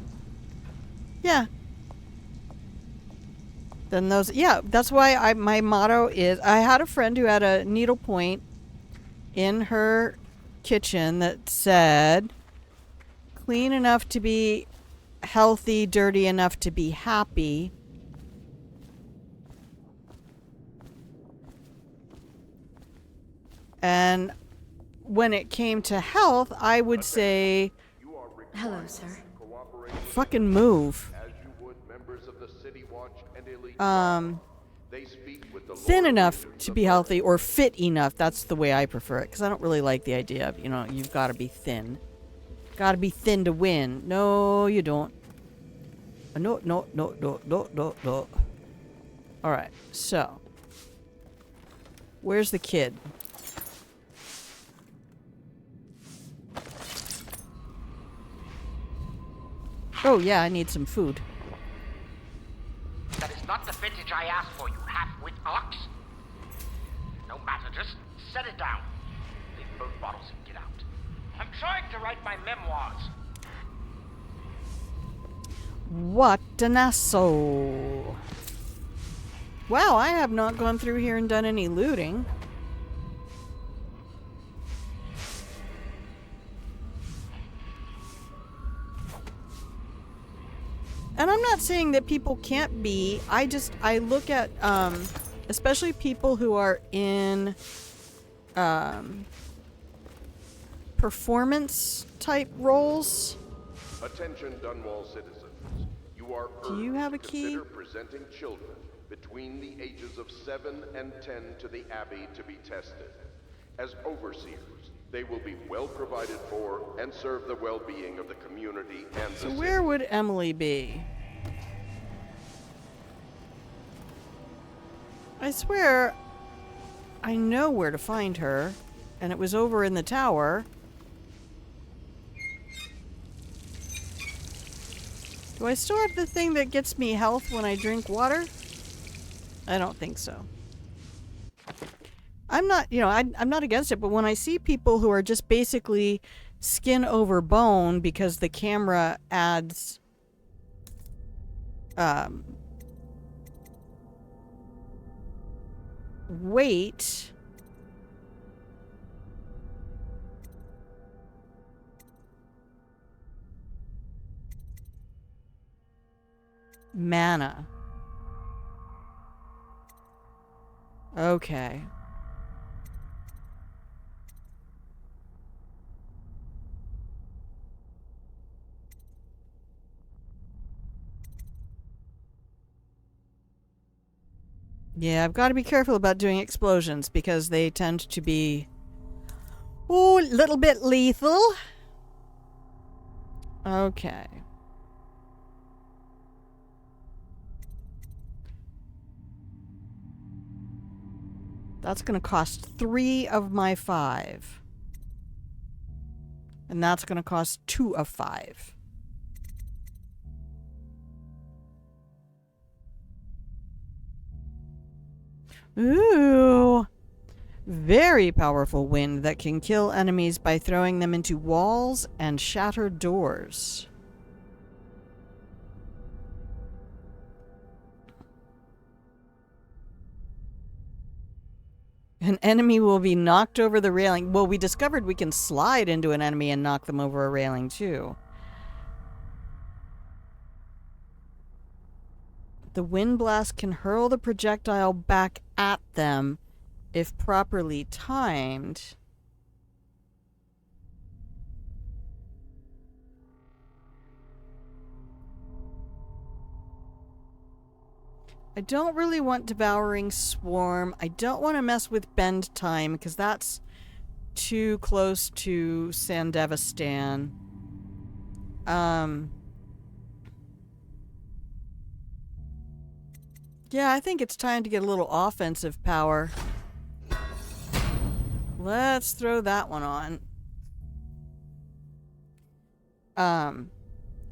Yeah. Then those, yeah, that's why my motto is, I had a friend who had a needlepoint in her kitchen that said, clean enough to be healthy, dirty enough to be happy. And when it came to health, I would say, Hello, sir. fucking move. Thin enough to be healthy, or fit enough. That's the way I prefer it, because I don't really like the idea of, you've got to be thin. Got to be thin to win. No, you don't. No. Alright, so. Where's the kid? Oh yeah, I need some food. That is not the vintage I asked for, you half-wit ox. No matter, just set it down. Leave both bottles and get out. I'm trying to write my memoirs. What an asshole. Wow, I have not gone through here and done any looting. And I'm not saying that people can't be. I look at, especially people who are in, performance type roles. Attention Dunwall citizens. You are Do you have a urged to key? consider presenting children between the ages of 7 and 10 to the Abbey to be tested. As overseers, they will be well provided for and serve the well-being of the community and the So city. where would Emily be? I swear, I know where to find her, and it was over in the tower. Do I still have the thing that gets me health when I drink water? I don't think so. I'm not, I'm not against it, but when I see people who are just basically skin over bone because the camera adds weight, mana. Okay. Yeah, I've got to be careful about doing explosions because they tend to be, a little bit lethal. Okay. That's going to cost 3 of my 5. And that's going to cost 2 of 5. Ooh. Very powerful wind that can kill enemies by throwing them into walls and shatter doors. An enemy will be knocked over the railing. Well, we discovered we can slide into an enemy and knock them over a railing, too. The wind blast can hurl the projectile back at them if properly timed. I don't really want Devouring Swarm. I don't want to mess with Bend Time because that's too close to Sandevistan. Yeah, I think it's time to get a little offensive power. Let's throw that one on. And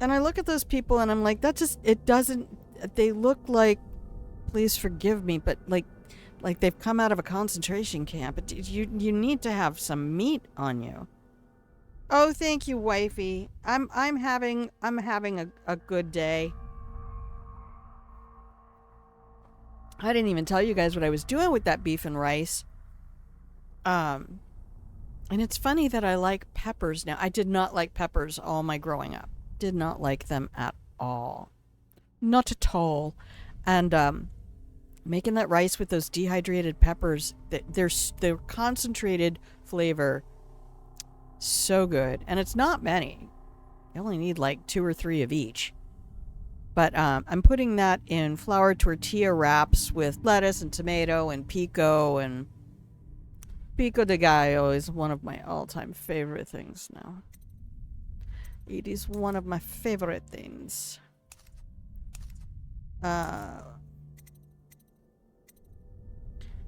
I look at those people and I'm like, that just, it doesn't, they look like, please forgive me, but like they've come out of a concentration camp. You need to have some meat on you. Oh, thank you, wifey. I'm having a good day. I didn't even tell you guys what I was doing with that beef and rice. And it's funny that I like peppers now. I did not like peppers all my growing up. Did not like them at all. Not at all. And making that rice with those dehydrated peppers, they're concentrated flavor. So good. And it's not many. You only need like 2 or 3 of each. But I'm putting that in flour tortilla wraps with lettuce and tomato and pico. And pico de gallo is one of my all-time favorite things now. It is one of my favorite things.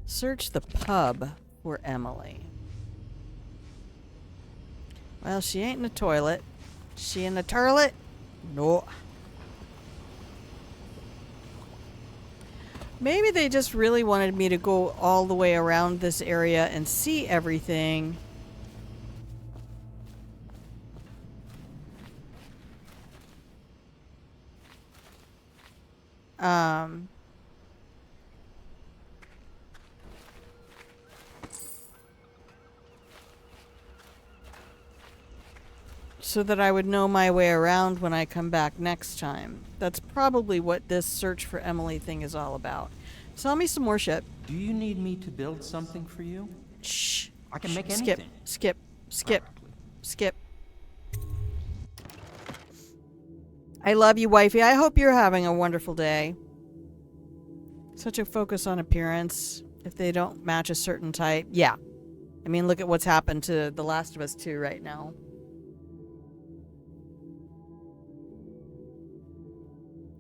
Search the pub for Emily. Well, she ain't in the toilet. She in the turlet? No. Maybe they just really wanted me to go all the way around this area and see everything. So that I would know my way around when I come back next time. That's probably what this search for Emily thing is all about. Sell me some more shit. Do you need me to build something for you? Shh. I can make Skip. anything. Skip. I love you, wifey. I hope you're having a wonderful day. Such a focus on appearance. If they don't match a certain type. Yeah. I mean, look at what's happened to The Last of Us 2 right now.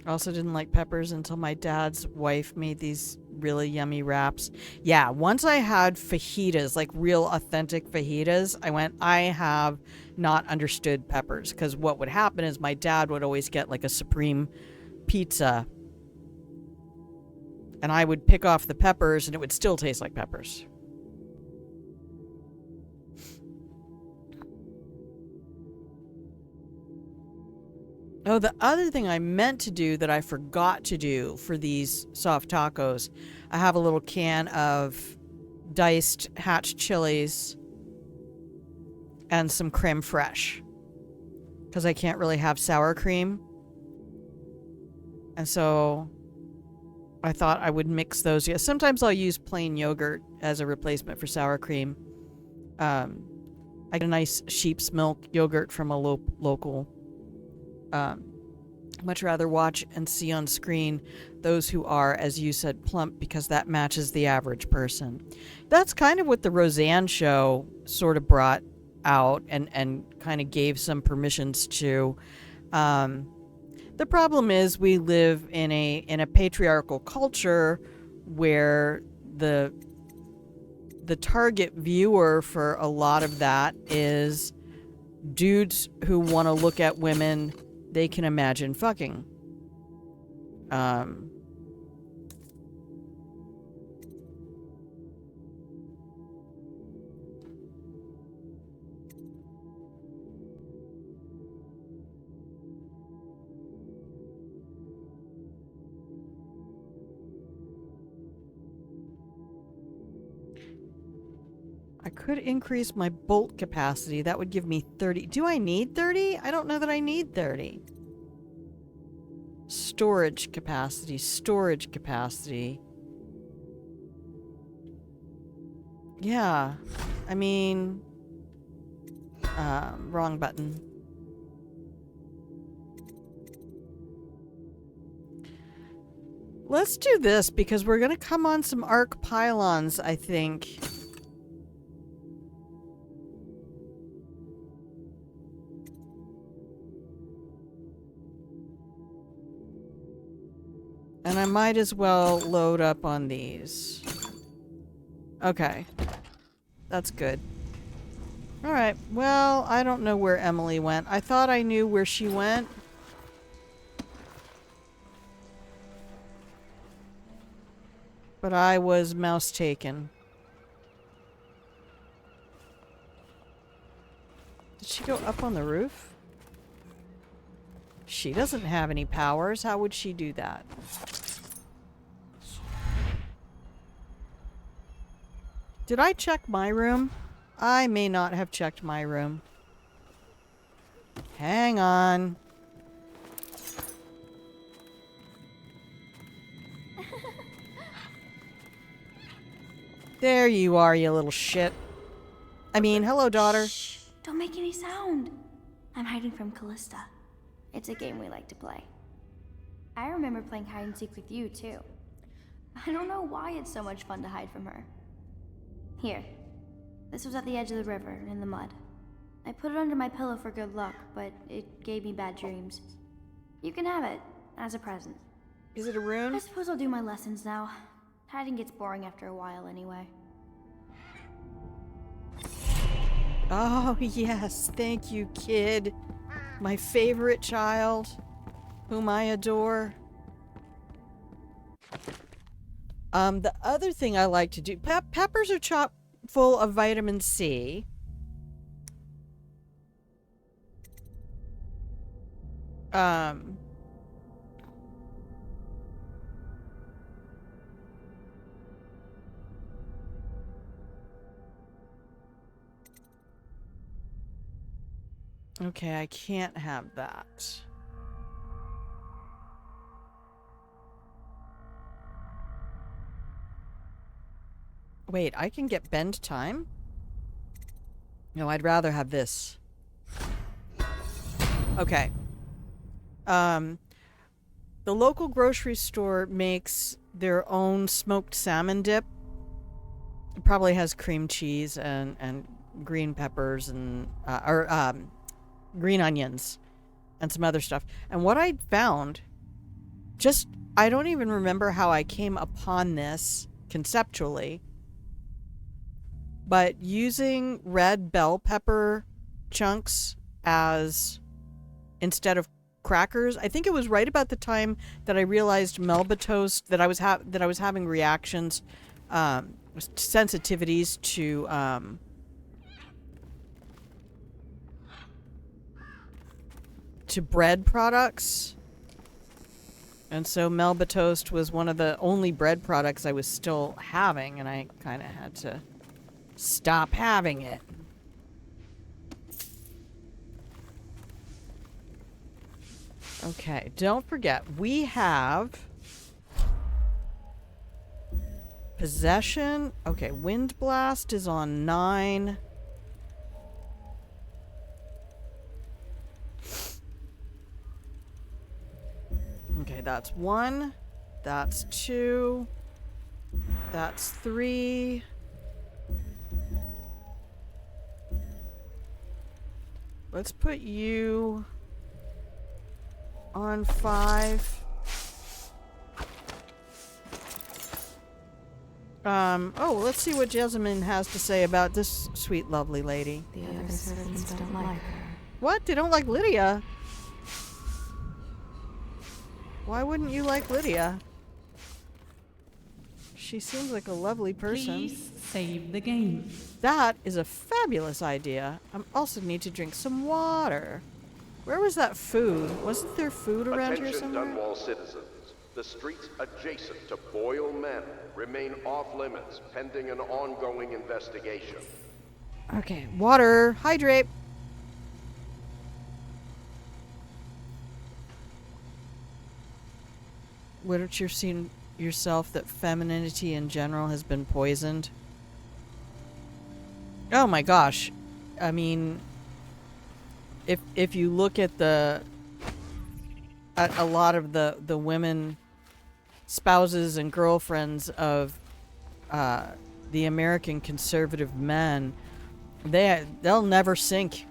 Also didn't like peppers until my dad's wife made these really yummy wraps. Yeah, once I had fajitas, like real authentic fajitas, I went, I have not understood peppers. Because what would happen is my dad would always get like a supreme pizza. And I would pick off the peppers and it would still taste like peppers. Oh, the other thing I meant to do that I forgot to do for these soft tacos, I have a little can of diced hatch chilies and some creme fraiche. Because I can't really have sour cream. And so I thought I would mix those. Yeah, sometimes I'll use plain yogurt as a replacement for sour cream. I get a nice sheep's milk yogurt from a local Much rather watch and see on screen those who are, as you said, plump, because that matches the average person. That's kind of what the Roseanne show sort of brought out and kind of gave some permissions to. The problem is we live in a patriarchal culture where the target viewer for a lot of that is dudes who want to look at women they can imagine fucking. I could increase my bolt capacity. That would give me 30. Do I need 30? I don't know that I need 30. Storage capacity. Storage capacity. Yeah. I mean... wrong button. Let's do this because we're going to come on some arc pylons, I think. And I might as well load up on these. Okay. That's good. Alright, well, I don't know where Emily went. I thought I knew where she went. But I was mouse taken. Did she go up on the roof? She doesn't have any powers. How would she do that? Did I check my room? I may not have checked my room. Hang on. There you are, you little shit. I mean, hello, daughter. Shh, don't make any sound. I'm hiding from Callista. It's a game we like to play. I remember playing hide and seek with you, too. I don't know why it's so much fun to hide from her. Here. This was at the edge of the river, in the mud. I put it under my pillow for good luck, but it gave me bad dreams. You can have it, as a present. Is it a rune? I suppose I'll do my lessons now. Hiding gets boring after a while, anyway. Oh, yes. Thank you, kid. My favorite child, whom I adore. The other thing I like to do... peppers are chock full of vitamin C. Okay, I can't have that. Wait, I can get bend time? No, I'd rather have this. Okay. The local grocery store makes their own smoked salmon dip. It probably has cream cheese and green peppers and green onions and some other stuff. And what I found, I don't even remember how I came upon this conceptually, but using red bell pepper chunks as instead of crackers, I think it was right about the time that I realized Melba toast, that I was having reactions, sensitivities to bread products. And so Melba toast was one of the only bread products I was still having, and I kind of had to stop having it. Okay, don't forget, we have possession. Okay, wind blast is on 9. Okay, that's 1. That's 2. That's 3. Let's put you on 5. Oh, let's see what Jessamine has to say about this sweet, lovely lady. The other servants don't like her. What? They don't like Lydia? Why wouldn't you like Lydia? She seems like a lovely person. Please save the game. That is a fabulous idea. I also need to drink some water. Where was that food? Wasn't there food around here Attention, somewhere? Dunwall citizens. The streets adjacent to Boyle Manor remain off limits pending an ongoing investigation. Okay, water. Hydrate. Wouldn't you have seen yourself that femininity in general has been poisoned? Oh my gosh. I mean, if you look at a lot of the women spouses and girlfriends of the American conservative men, they'll never sink.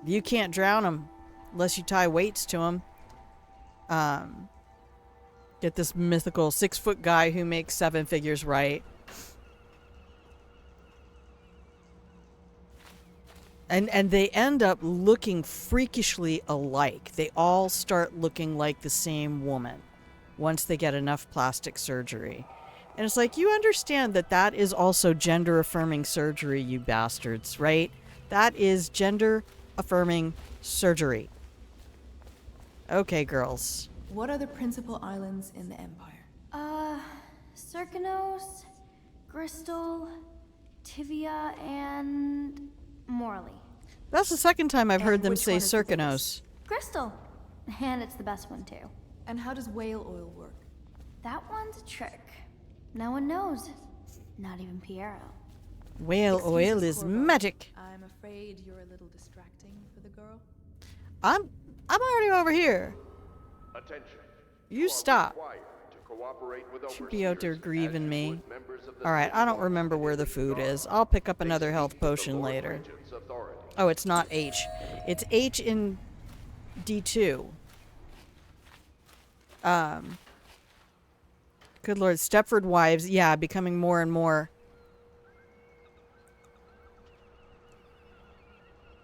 You can't drown them unless you tie weights to them. Get this mythical 6-foot guy who makes 7 figures right. And they end up looking freakishly alike. They all start looking like the same woman once they get enough plastic surgery. And it's like, you understand that that is also gender-affirming surgery, you bastards, right? That is gender-affirming surgery. Okay, girls. What are the principal islands in the Empire? Circanos, Bristol, Tivia, and Morley. That's the second time I've heard them which say one is the Circanos. Crystal. And it's the best one, too. And how does whale oil work? That one's a trick. No one knows. Not even Piero. Whale oil is magic. I'm afraid you're a little distracting for the girl. I'm already over here. Attention. You stop. Required to cooperate with Should be out there overseers grieving as me. would members of the Alright, I don't remember where the food is. I'll pick up another health potion later. Oh, it's not H. It's H in D2. Good lord, Stepford Wives, yeah, becoming more and more.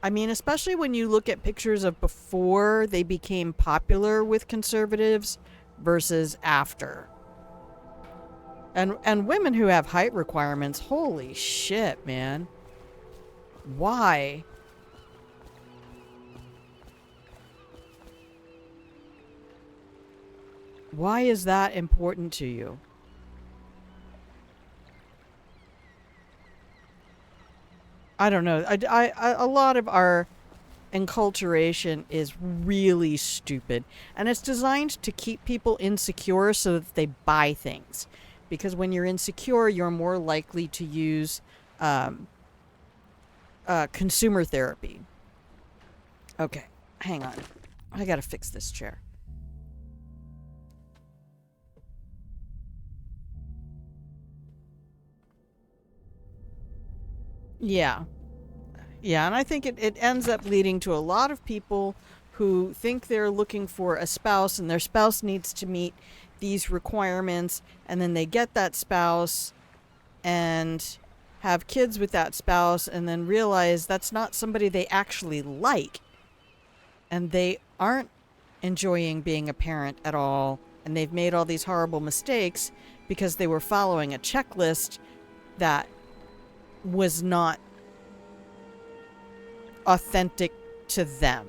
I mean, especially when you look at pictures of before they became popular with conservatives versus after. And women who have height requirements, holy shit, man. Why? Why is that important to you? I don't know. A lot of our enculturation is really stupid. And it's designed to keep people insecure so that they buy things. Because when you're insecure, you're more likely to use consumer therapy. Okay, hang on. I gotta fix this chair. Yeah. Yeah, and I think it ends up leading to a lot of people who think they're looking for a spouse and their spouse needs to meet these requirements, and then they get that spouse and have kids with that spouse and then realize that's not somebody they actually like. And they aren't enjoying being a parent at all, and they've made all these horrible mistakes because they were following a checklist that was not authentic to them.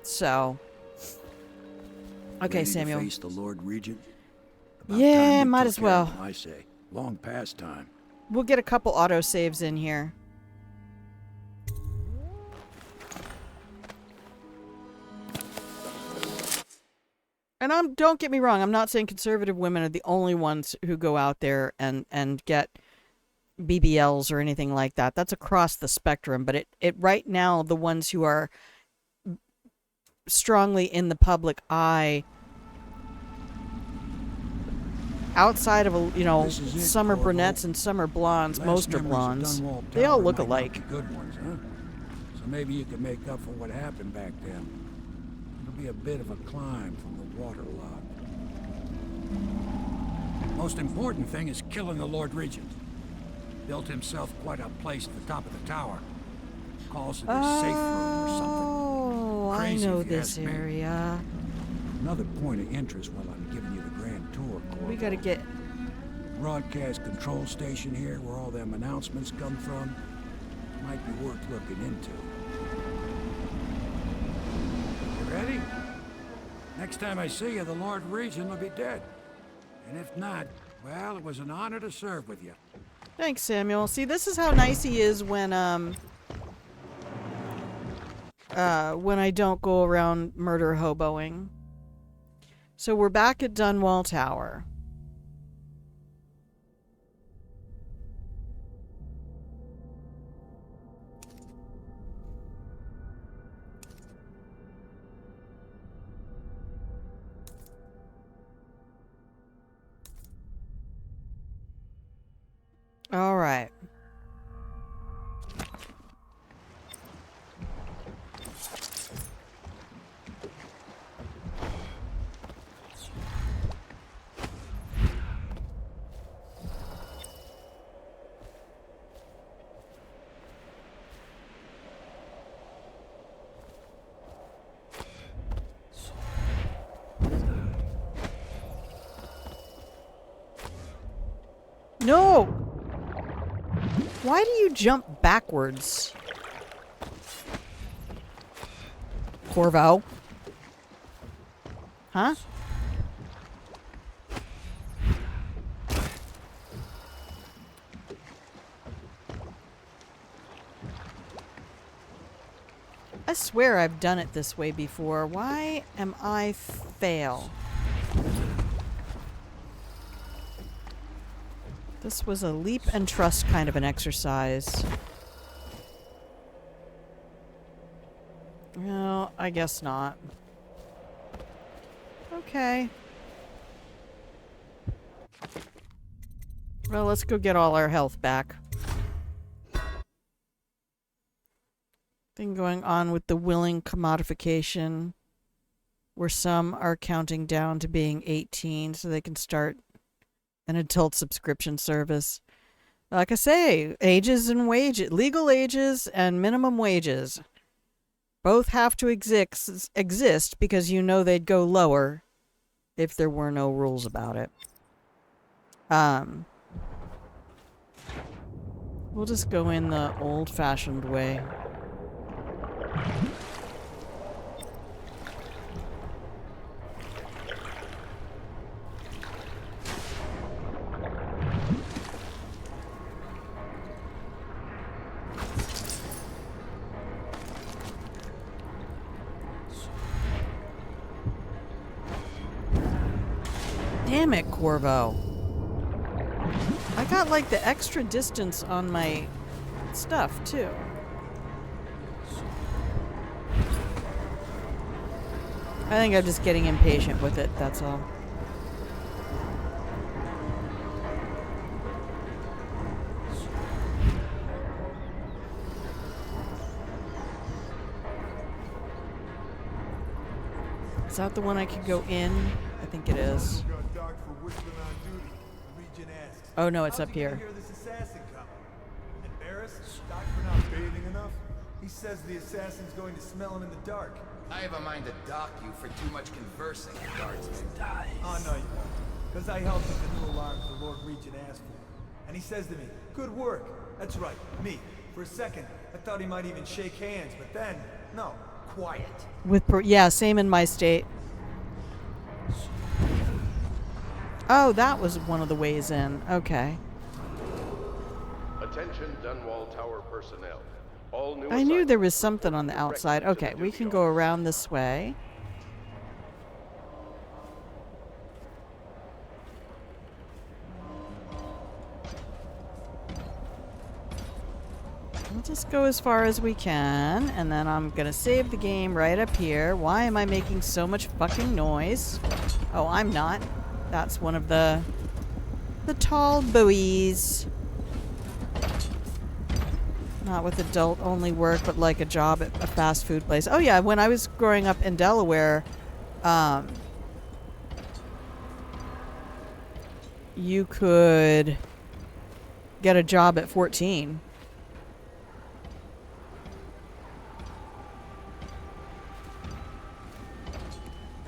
So, okay, Ready Samuel. To face the Lord Regent? About Yeah, time we might took as care of well. him, I say, long past time. We'll get a couple auto saves in here. And don't get me wrong, I'm not saying conservative women are the only ones who go out there and get BBLs or anything like that. That's across the spectrum, but it right now, the ones who are strongly in the public eye outside of, This is it, some are Corvo. brunettes and some are blondes, Last most are memories of blondes. Dunwall They all Tower look might not alike. be good ones, huh? So maybe you can make up for what happened back then. It'll be a bit of a climb from the waterlogged. Most important thing is killing the Lord Regent. Built himself quite a place at the top of the tower. Calls it his safe room or something. Oh, I Crazy know if you this ask me. area. Another point of interest while I'm giving you the grand tour, Corvo. We gotta get... Broadcast control station here where all them announcements come from. Might be worth looking into. You ready? Next time I see you, the Lord Regent will be dead. And if not, well, it was an honor to serve with you. Thanks, Samuel. See, this is how nice he is when I don't go around murder hoboing. So we're back at Dunwall Tower. All right. No! Why do you jump backwards? Corvo? Huh? I swear I've done it this way before. Why am I fail? This was a leap and trust kind of an exercise. Well, I guess not. Okay. Well, let's go get all our health back. Thing going on with the willing commodification, where some are counting down to being 18 so they can start an adult subscription service. Like I say, ages and wages, legal ages and minimum wages, both have to exist because you know they'd go lower if there were no rules about it. We'll just go in the old-fashioned way. Damn it, Corvo. I got like the extra distance on my stuff too. I think I'm just getting impatient with it, that's all. Is that the one I could go in? I think it is. Oh no, it's up here. He says the assassin's going to smell him in the dark. I have a mind to dock you for too much conversing, guardsman. Oh, no, you won't. Because I helped with the new alarms the Lord Regent asked for. And he says to me, good work. That's right, me. For a second, I thought he might even shake hands, but then, no, quiet. Yeah, same in my state. Oh, that was one of the ways in. Okay. Attention Dunwall Tower personnel. All new I knew there was something on the outside. Okay, we can go around this way. We'll just go as far as we can, and then I'm gonna save the game right up here. Why am I making so much fucking noise? Oh, I'm not. That's one of the The tall boys. Not with adult-only work, but like a job at a fast food place. Oh yeah, when I was growing up in Delaware, you could get a job at 14.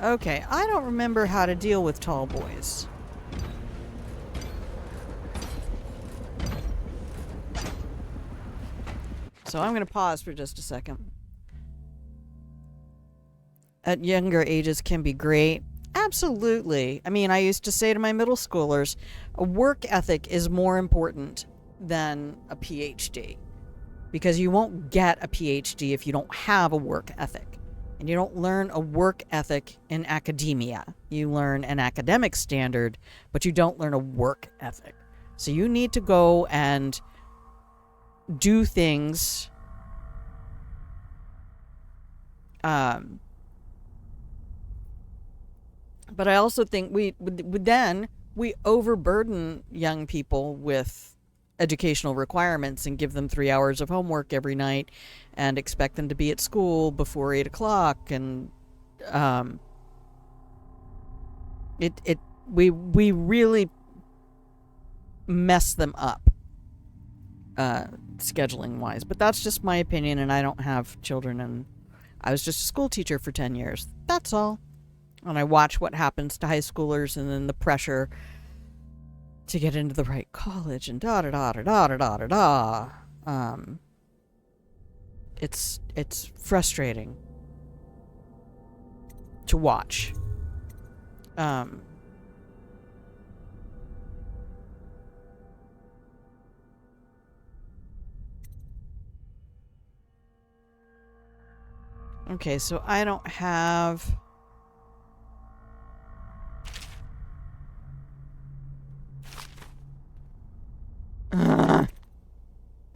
Okay, I don't remember how to deal with tall boys. So I'm going to pause for just a second. At younger ages can be great. Absolutely. I mean, I used to say to my middle schoolers, a work ethic is more important than a PhD. Because you won't get a PhD if you don't have a work ethic. And you don't learn a work ethic in academia. You learn an academic standard, but you don't learn a work ethic. So you need to go and do things but I also think we overburden young people with educational requirements and give them 3 hours of homework every night and expect them to be at school before 8 o'clock, and we really mess them up scheduling wise. But that's just my opinion, and I don't have children, and I was just a school teacher for 10 years. That's all. And I watch what happens to high schoolers, and then the pressure to get into the right college and da-da-da-da-da-da-da-da. It's frustrating to watch. Okay, so I don't have...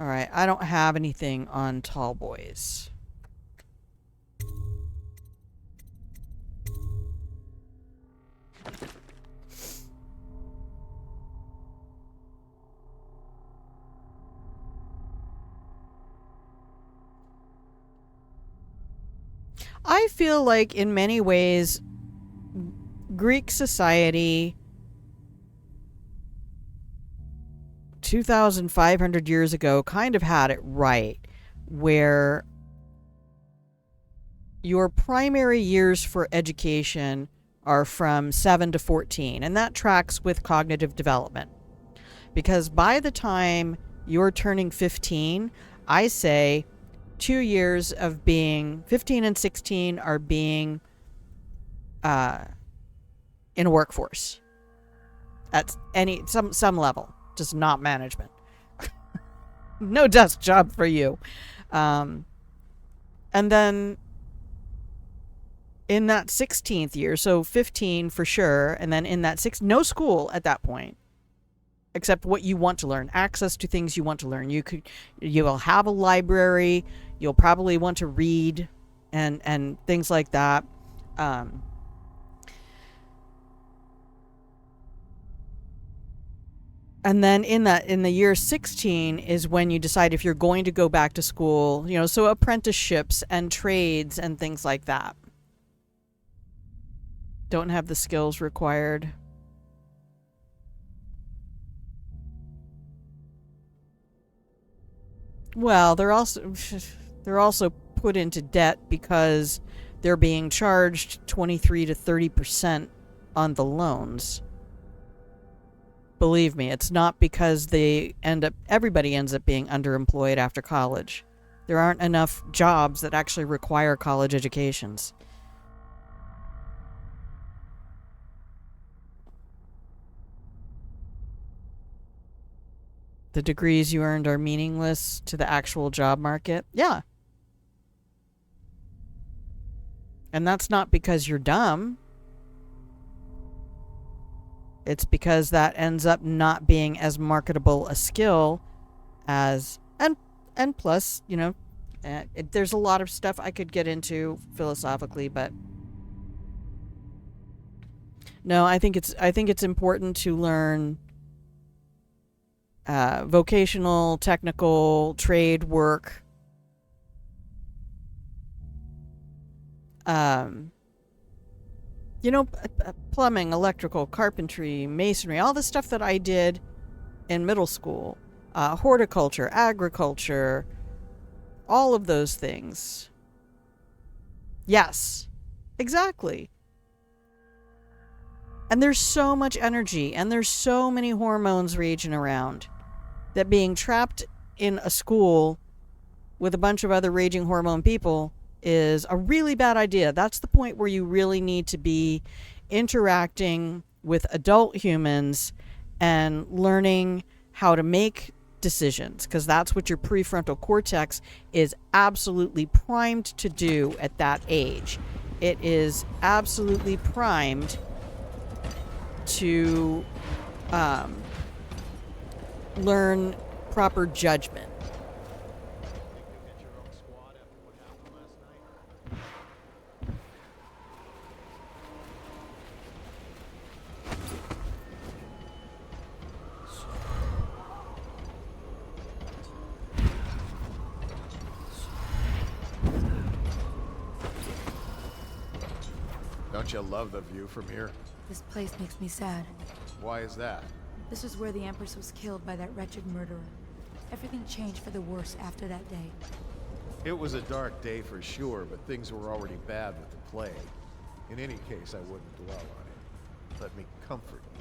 Alright, I don't have anything on tall boys. I feel like in many ways Greek society 2,500 years ago kind of had it right, where your primary years for education are from 7 to 14, and that tracks with cognitive development. Because by the time you're turning 15, I say 2 years of being 15 and 16 are being in a workforce at some level, just not management. No desk job for you. And then in that 16th year, so 15 for sure, and then in that no school at that point, except what you want to learn, access to things you want to learn. You will have a library, you'll probably want to read and things like that. And then in the year 16 is when you decide if you're going to go back to school, so apprenticeships and trades and things like that. Don't have the skills required. Well, they're also put into debt because they're being charged 23 to 30% on the loans. Believe me, it's not because everybody ends up being underemployed after college. There aren't enough jobs that actually require college educations. The degrees you earned are meaningless to the actual job market. Yeah. And that's not because you're dumb. It's because that ends up not being as marketable a skill as... And plus, there's a lot of stuff I could get into philosophically, but... No, I think it's important to learn vocational, technical, trade work. You know, plumbing, electrical, carpentry, masonry, all the stuff that I did in middle school. Horticulture, agriculture, all of those things. Yes, exactly. And there's so much energy and there's so many hormones raging around that being trapped in a school with a bunch of other raging hormone people is a really bad idea. That's the point where you really need to be interacting with adult humans and learning how to make decisions, because that's what your prefrontal cortex is absolutely primed to do at that age. It is absolutely primed to learn proper judgment. Don't you love the view from here? This place makes me sad. Why is that? This is where the Empress was killed by that wretched murderer. Everything changed for the worse after that day. It was a dark day for sure, but things were already bad with the plague. In any case, I wouldn't dwell on it. Let me comfort you.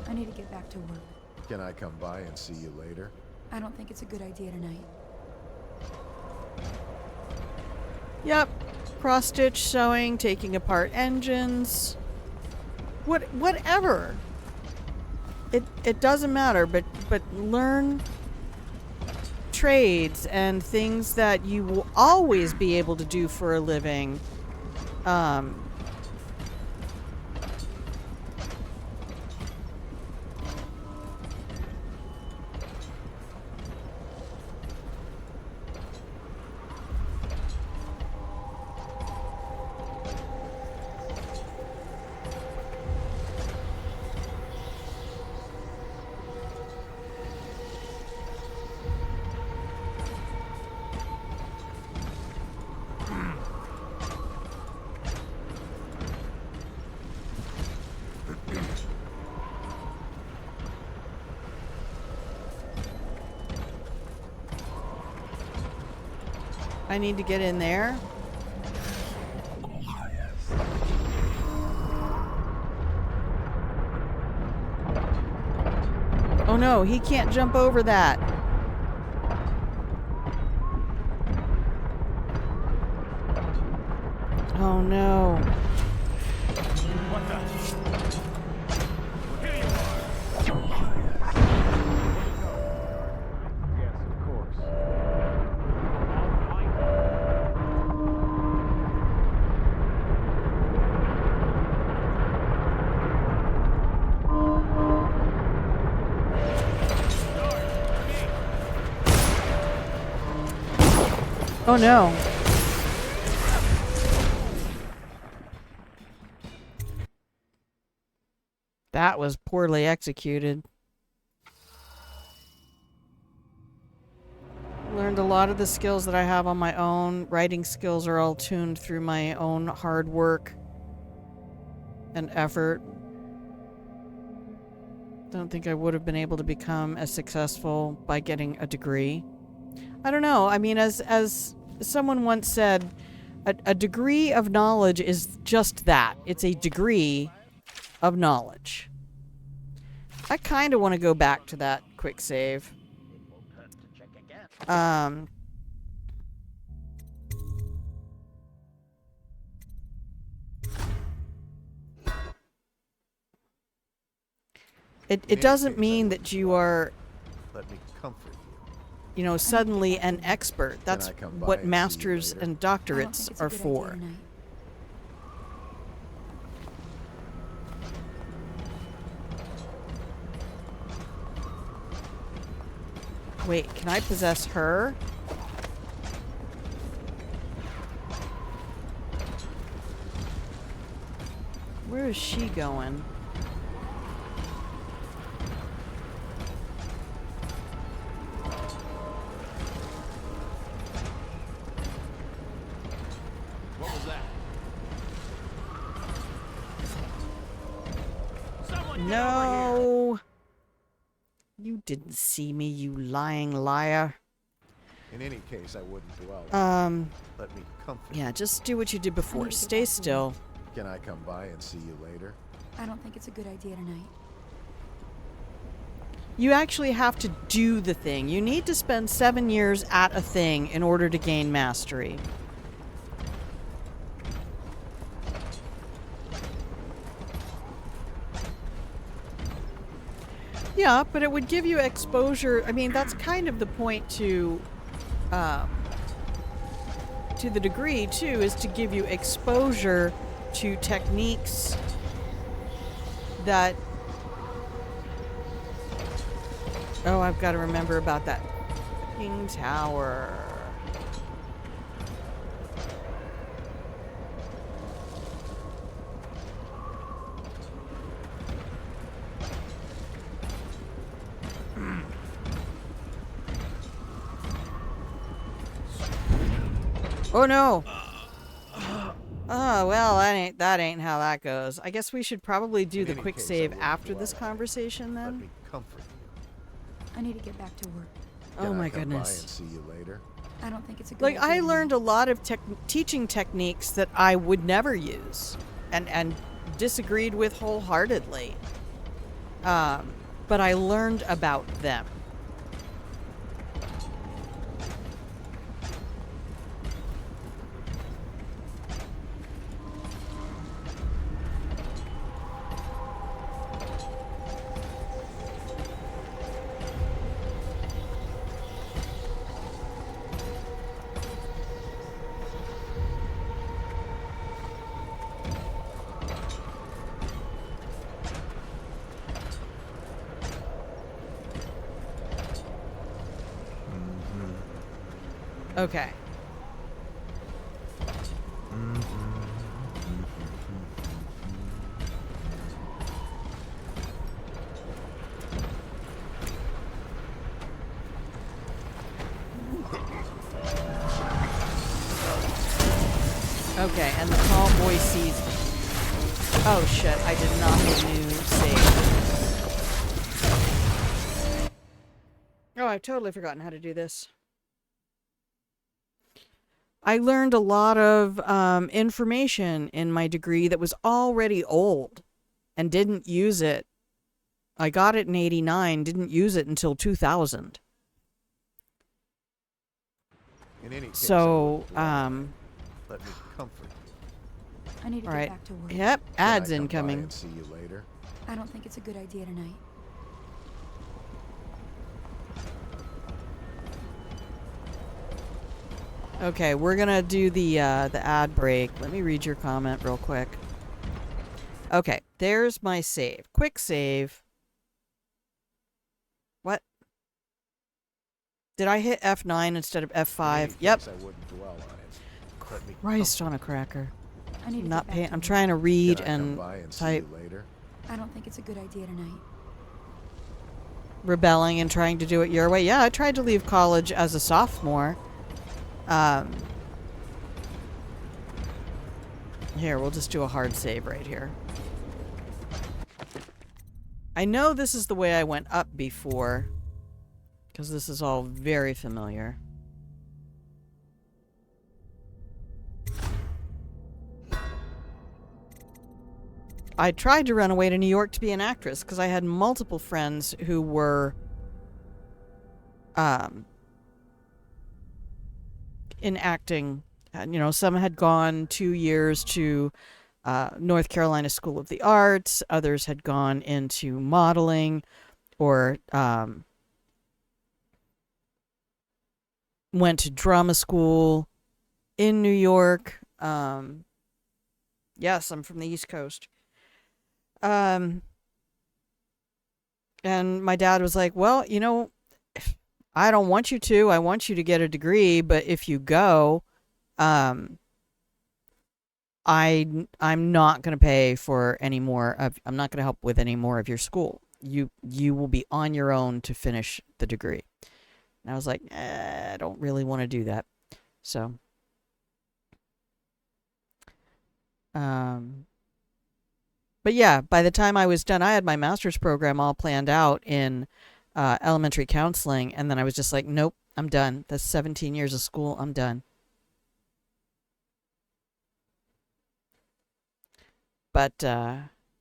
I need to get back to work. Can I come by and see you later? I don't think it's a good idea tonight. Yep. Cross-stitch sewing, taking apart engines. Whatever. It doesn't matter, but learn trades and things that you will always be able to do for a living. I need to get in there. Oh no, he can't jump over that. Oh no. What the? Here you are. Yes, of course. Oh no. That was poorly executed. Learned a lot of the skills that I have on my own. Writing skills are all tuned through my own hard work and effort. Don't think I would have been able to become as successful by getting a degree. I don't know. I mean, as someone once said, a degree of knowledge is just that. It's a degree of knowledge. I kind of want to go back to that quick save. It doesn't mean that you are, Let me comfort you know, suddenly an expert. That's I come by what and see you masters later? and I don't think doctorates it's a are good idea for. tonight. Wait, can I possess her? Where is she going? No. You didn't see me, you lying liar. In any case, I wouldn't dwell. Let me comfort. Yeah, just do what you did before. Stay still. Can I come by and see you later? I don't think it's a good idea tonight. You actually have to do the thing. You need to spend 7 years at a thing in order to gain mastery. Yeah, but it would give you exposure. I mean, that's kind of the point to the degree, too, is to give you exposure to techniques that... Oh, I've got to remember about that fucking tower. Oh no! Oh well, that ain't how that goes. I guess we should probably do the quick save after this conversation then. Let me comfort you. I need to get back to work. Oh my Can I come goodness. by and see you later? I don't think it's a good Like, idea. I learned a lot of teaching techniques that I would never use and disagreed with wholeheartedly. But I learned about them. Okay. Okay, and the tall boy sees me. Oh shit, I did not renew save. Oh, I've totally forgotten how to do this. I learned a lot of information in my degree that was already old and didn't use it. I got it in '89, didn't use it until 2000. In any case, So, let me comfort you. I need to get back to work. Yep, Can I ads come by incoming. and see you later? I don't think it's a good idea tonight. Okay, we're gonna do the ad break. Let me read your comment real quick. Okay, there's my save. Quick save. What? Did I hit F9 instead of F5? Yep. I wouldn't dwell on it. Let me Christ on a cracker. I need to Not get back paying. to I'm work. trying to read Can I come and by and see type. you later? I don't think it's a good idea tonight. Rebelling and trying to do it your way. Yeah, I tried to leave college as a sophomore. Here, we'll just do a hard save right here. I know this is the way I went up before, because this is all very familiar. I tried to run away to New York to be an actress because I had multiple friends who were in acting. You know, some had gone 2 years to North Carolina School of the Arts. Others had gone into modeling or went to drama school in New York. Yes, I'm from the East Coast. And my dad was like, well, you know, I don't want you to. I want you to get a degree, but if you go, I'm not going to pay for any more of, I'm not going to help with any more of your school. You will be on your own to finish the degree. And I was like, I don't really want to do that. So, But yeah, by the time I was done, I had my master's program all planned out in elementary counseling, and then I was just like, nope, I'm done. That's 17 years of school. I'm done. But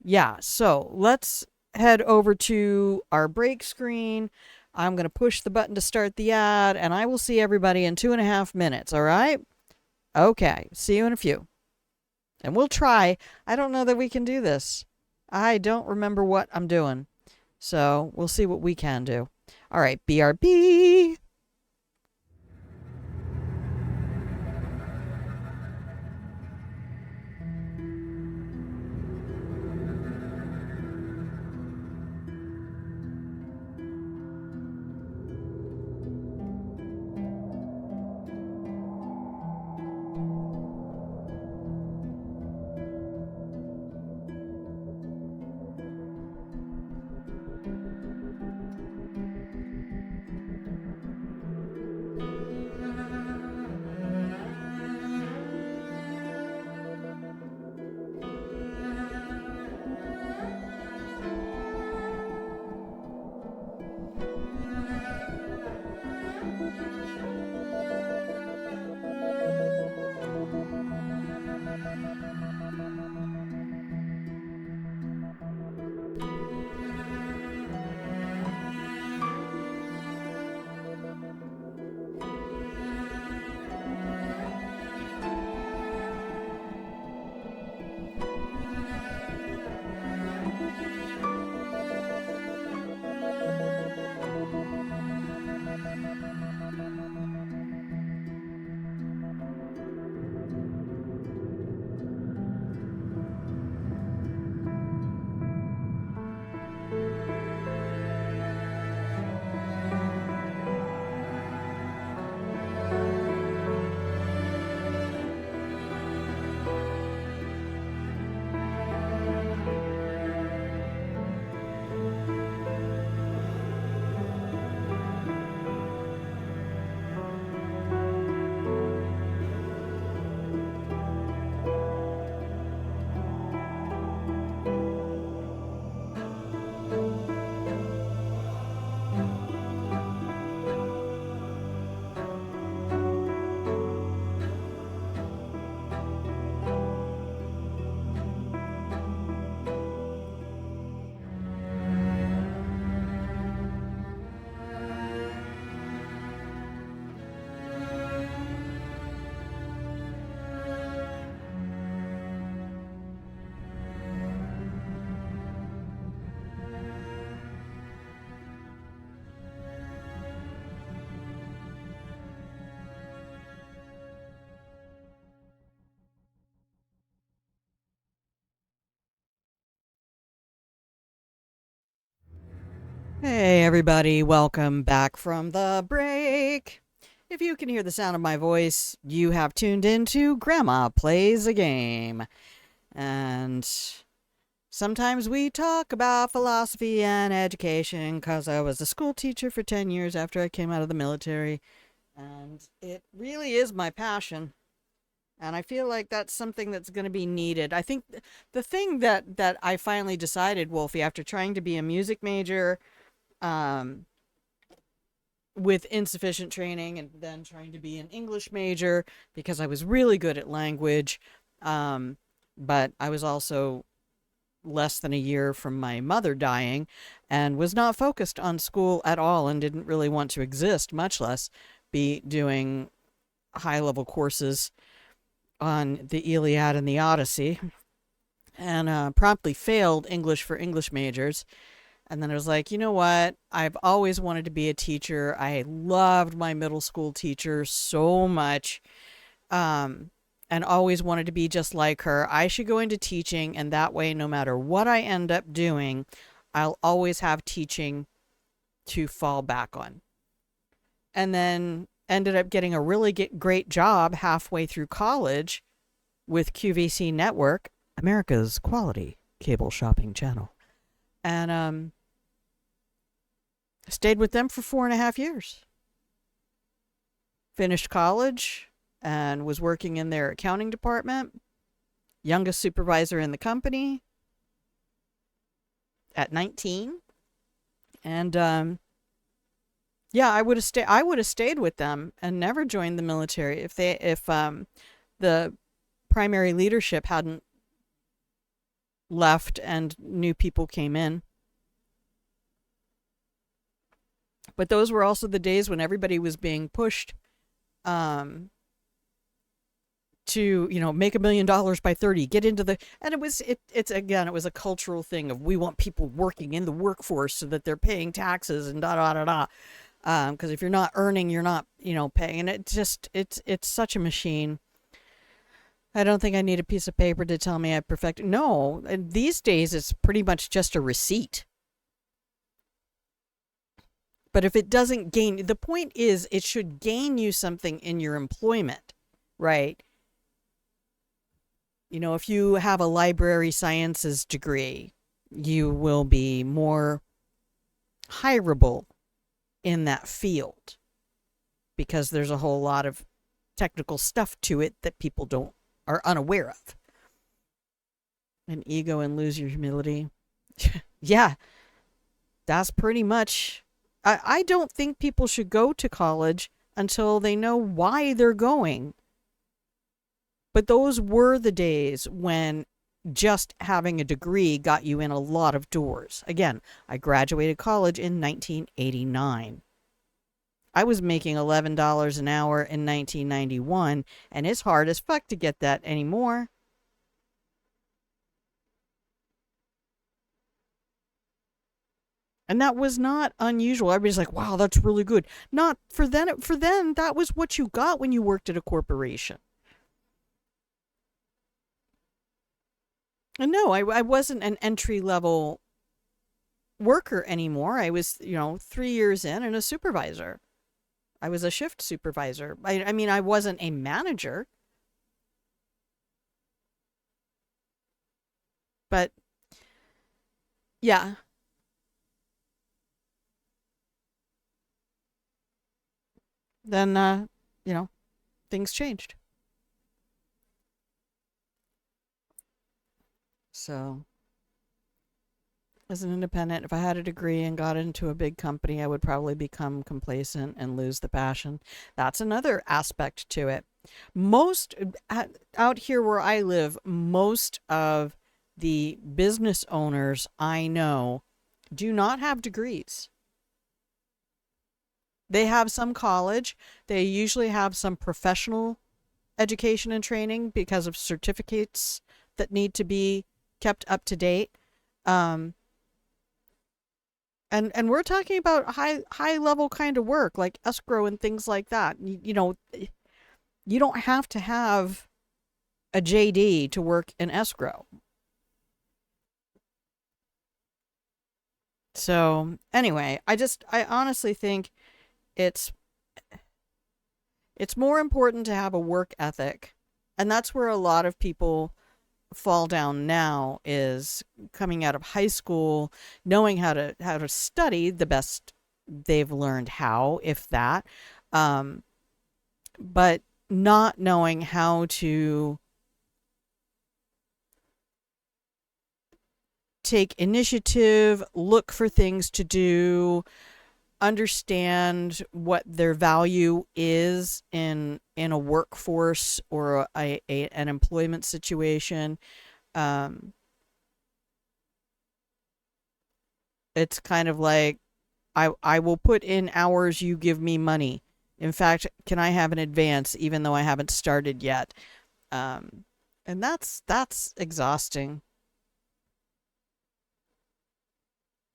yeah, so let's head over to our break screen. I'm going to push the button to start the ad, and I will see everybody in 2.5 minutes, all right? Okay, see you in a few. And we'll try. I don't know that we can do this. I don't remember what I'm doing. So we'll see what we can do. All right, BRB. Hey everybody, welcome back from the break. If you can hear the sound of my voice, you have tuned into Grandma Plays a Game. And sometimes we talk about philosophy and education because I was a school teacher for 10 years after I came out of the military. And it really is my passion. And I feel like that's something that's going to be needed. I think the thing that I finally decided, Wolfie, after trying to be a music major, with insufficient training, and then trying to be an English major because I was really good at language, but I was also less than a year from my mother dying and was not focused on school at all and didn't really want to exist, much less be doing high-level courses on the Iliad and the Odyssey, and promptly failed English for English majors. And then I was like, you know what? I've always wanted to be a teacher. I loved my middle school teacher so much, and always wanted to be just like her. I should go into teaching, and that way, no matter what I end up doing, I'll always have teaching to fall back on. And then ended up getting a really great job halfway through college with QVC Network, America's quality cable shopping channel. And stayed with them for 4.5 years. Finished college and was working in their accounting department. Youngest supervisor in the company. at 19. And yeah, I would have stayed with them and never joined the military if the primary leadership hadn't left and new people came in. But those were also the days when everybody was being pushed to, make $1 million by 30, get into and it was a cultural thing of, we want people working in the workforce so that they're paying taxes and da da da da. Because if you're not earning, you're not, paying. And it's such a machine. I don't think I need a piece of paper to tell me I perfected. No, these days it's pretty much just a receipt. But if it doesn't gain, the point is it should gain you something in your employment, right? If you have a library sciences degree, you will be more hireable in that field because there's a whole lot of technical stuff to it that people are unaware of. An ego and lose your humility. Yeah, that's pretty much. I don't think people should go to college until they know why they're going. But those were the days when just having a degree got you in a lot of doors. Again, I graduated college in 1989. I was making $11 an hour in 1991, and it's hard as fuck to get that anymore. And that was not unusual. Everybody's like, wow, that's really good. Not for then. For then, that was what you got when you worked at a corporation. And no, I wasn't an entry-level worker anymore. I was, 3 years in and a supervisor. I was a shift supervisor. I mean, I wasn't a manager. But, yeah. Then, things changed. So, as an independent, if I had a degree and got into a big company, I would probably become complacent and lose the passion. That's another aspect to it. Out here where I live, most of the business owners I know do not have degrees. They have some college. They usually have some professional education and training because of certificates that need to be kept up to date. And we're talking about high level kind of work like escrow and things like that. You don't have to have a JD to work in escrow. So anyway, I honestly think it's more important to have a work ethic. And that's where a lot of people fall down now, is coming out of high school, knowing how to study the best they've learned how, if that, but not knowing how to take initiative, look for things to do, understand what their value is in a workforce or an employment situation. It's kind of like, I will put in hours, you give me money. In fact, can I have an advance even though I haven't started yet? And that's exhausting.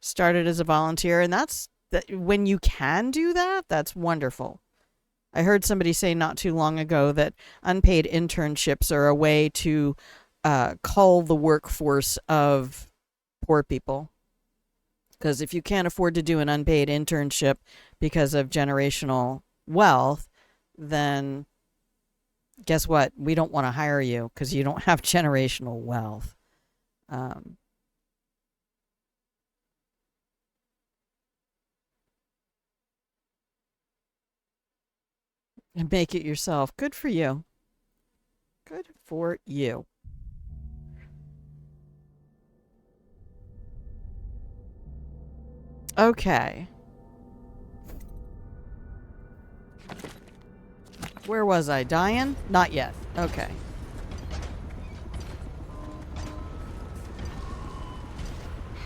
Started as a volunteer, and that when you can do that, that's wonderful. I heard somebody say not too long ago that unpaid internships are a way to cull the workforce of poor people. Because if you can't afford to do an unpaid internship because of generational wealth, then guess what? We don't want to hire you because you don't have generational wealth. And make it yourself. Good for you. Good for you. Okay. Where was I? Dying? Not yet. Okay.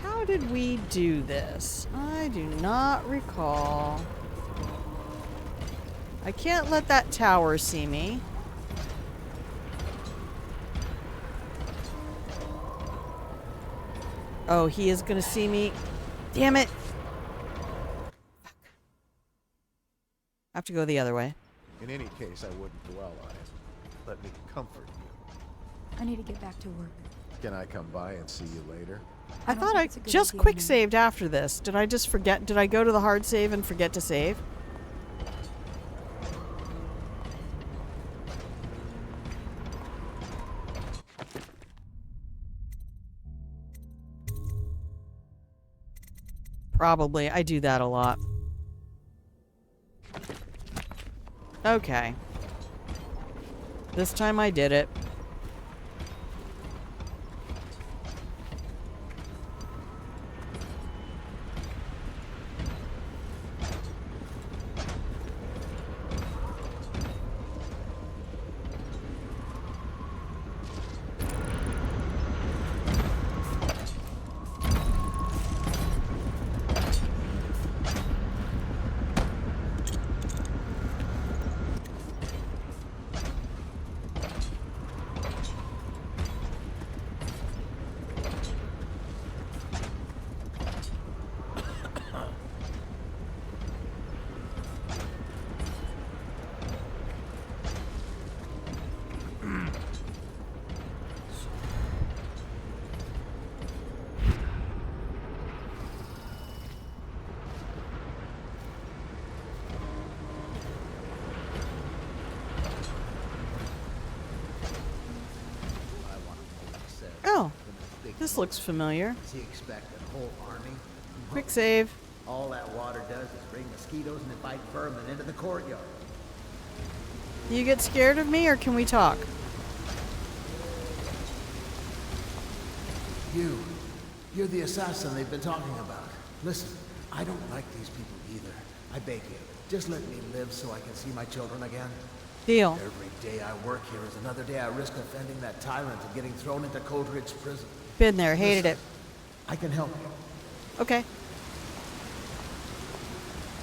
How did we do this? I do not recall. I can't let that tower see me. Oh, he is gonna see me. Damn it! Fuck. I have to go the other way. In any case, I wouldn't dwell on it. Let me comfort you. I need to get back to work. Can I come by and see you later? I thought I just quick saved after this. Did I just forget? Did I go to the hard save and forget to save? Probably. I do that a lot. Okay. This time I did it. Oh, this looks familiar. Does he expect a whole army? Quick save. All that water does is bring mosquitoes and invite vermin into the courtyard. You get scared of me, or can we talk? You're the assassin they've been talking about. Listen, I don't like these people either. I beg you, just let me live so I can see my children again. Deal. Every day I work here is another day I risk offending that tyrant and getting thrown into Coldridge prison. Been there, hated it. I can help you. Okay.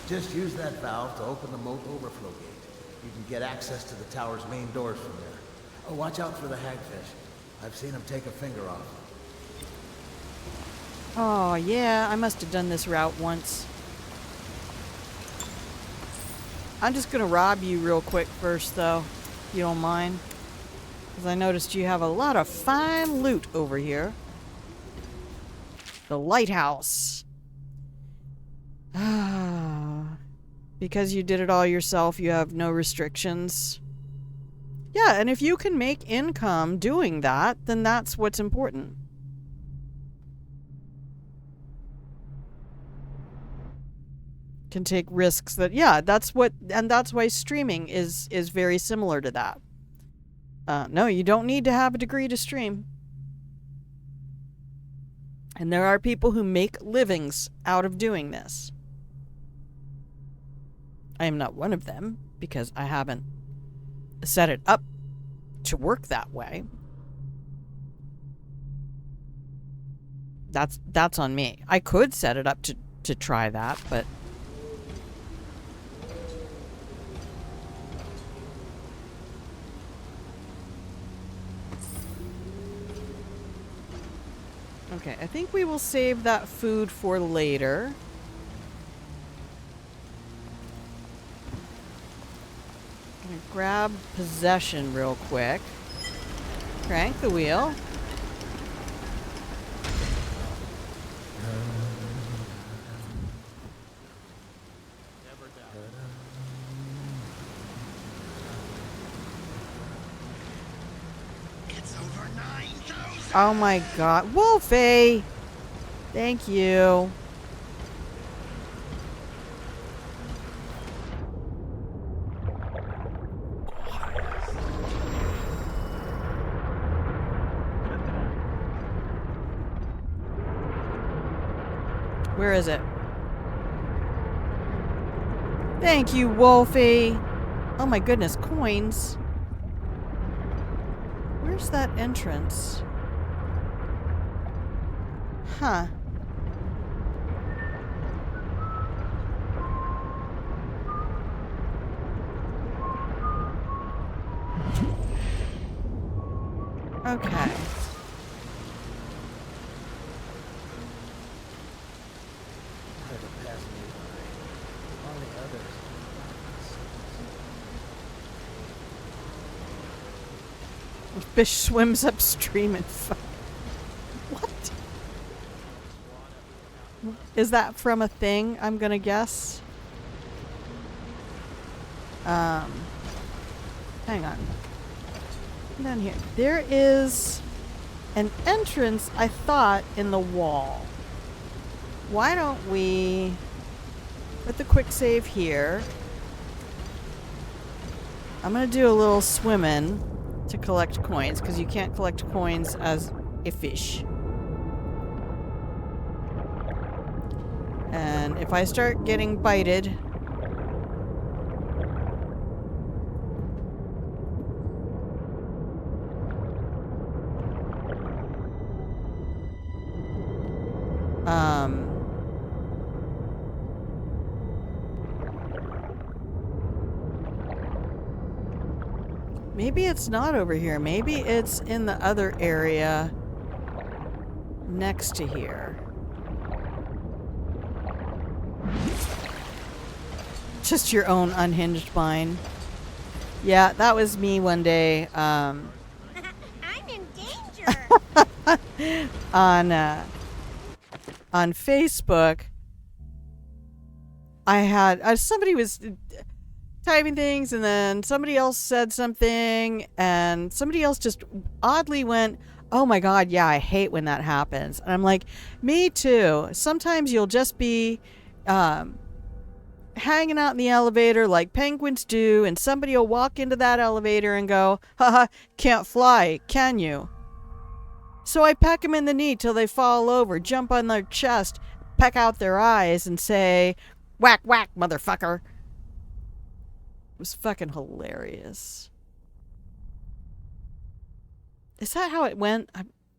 Just use that valve to open the moat overflow gate. You can get access to the tower's main doors from there. Oh, watch out for the hagfish. I've seen him take a finger off. Oh, yeah, I must have done this route once. I'm just gonna rob you real quick first, though, if you don't mind. Because I noticed you have a lot of fine loot over here. The lighthouse. Because you did it all yourself, you have no restrictions. Yeah, and if you can make income doing that, then that's what's important. Can take risks that, yeah, that's what, and that's why streaming is very similar to that. No, you don't need to have a degree to stream. And there are people who make livings out of doing this. I am not one of them, because I haven't set it up to work that way. That's on me. I could set it up to try that, but okay, I think we will save that food for later. I'm gonna grab possession real quick. Crank the wheel. Oh my god. Wolfie! Thank you. Where is it? Thank you, Wolfie. Oh my goodness, coins. Where's that entrance? Huh. Okay. Fish swims upstream and what? Is that from a thing, I'm gonna guess? Hang on. Down here. There is an entrance, I thought, in the wall. Why don't we put the quick save here? I'm gonna do a little swimming to collect coins, because you can't collect coins as a fish. And if I start getting bited, maybe it's not over here. Maybe it's in the other area next to here. Just your own unhinged mind. Yeah, that was me one day. I'm in danger. On Facebook, I had somebody was typing things, and then somebody else said something, and somebody else just oddly went, "Oh my God, yeah, I hate when that happens." And I'm like, me too. Sometimes you'll just be hanging out in the elevator like penguins do, and somebody will walk into that elevator and go, "Haha, can't fly, can you?" So I peck them in the knee till they fall over, jump on their chest, peck out their eyes, and say, "Whack, whack, motherfucker." It was fucking hilarious. Is that how it went?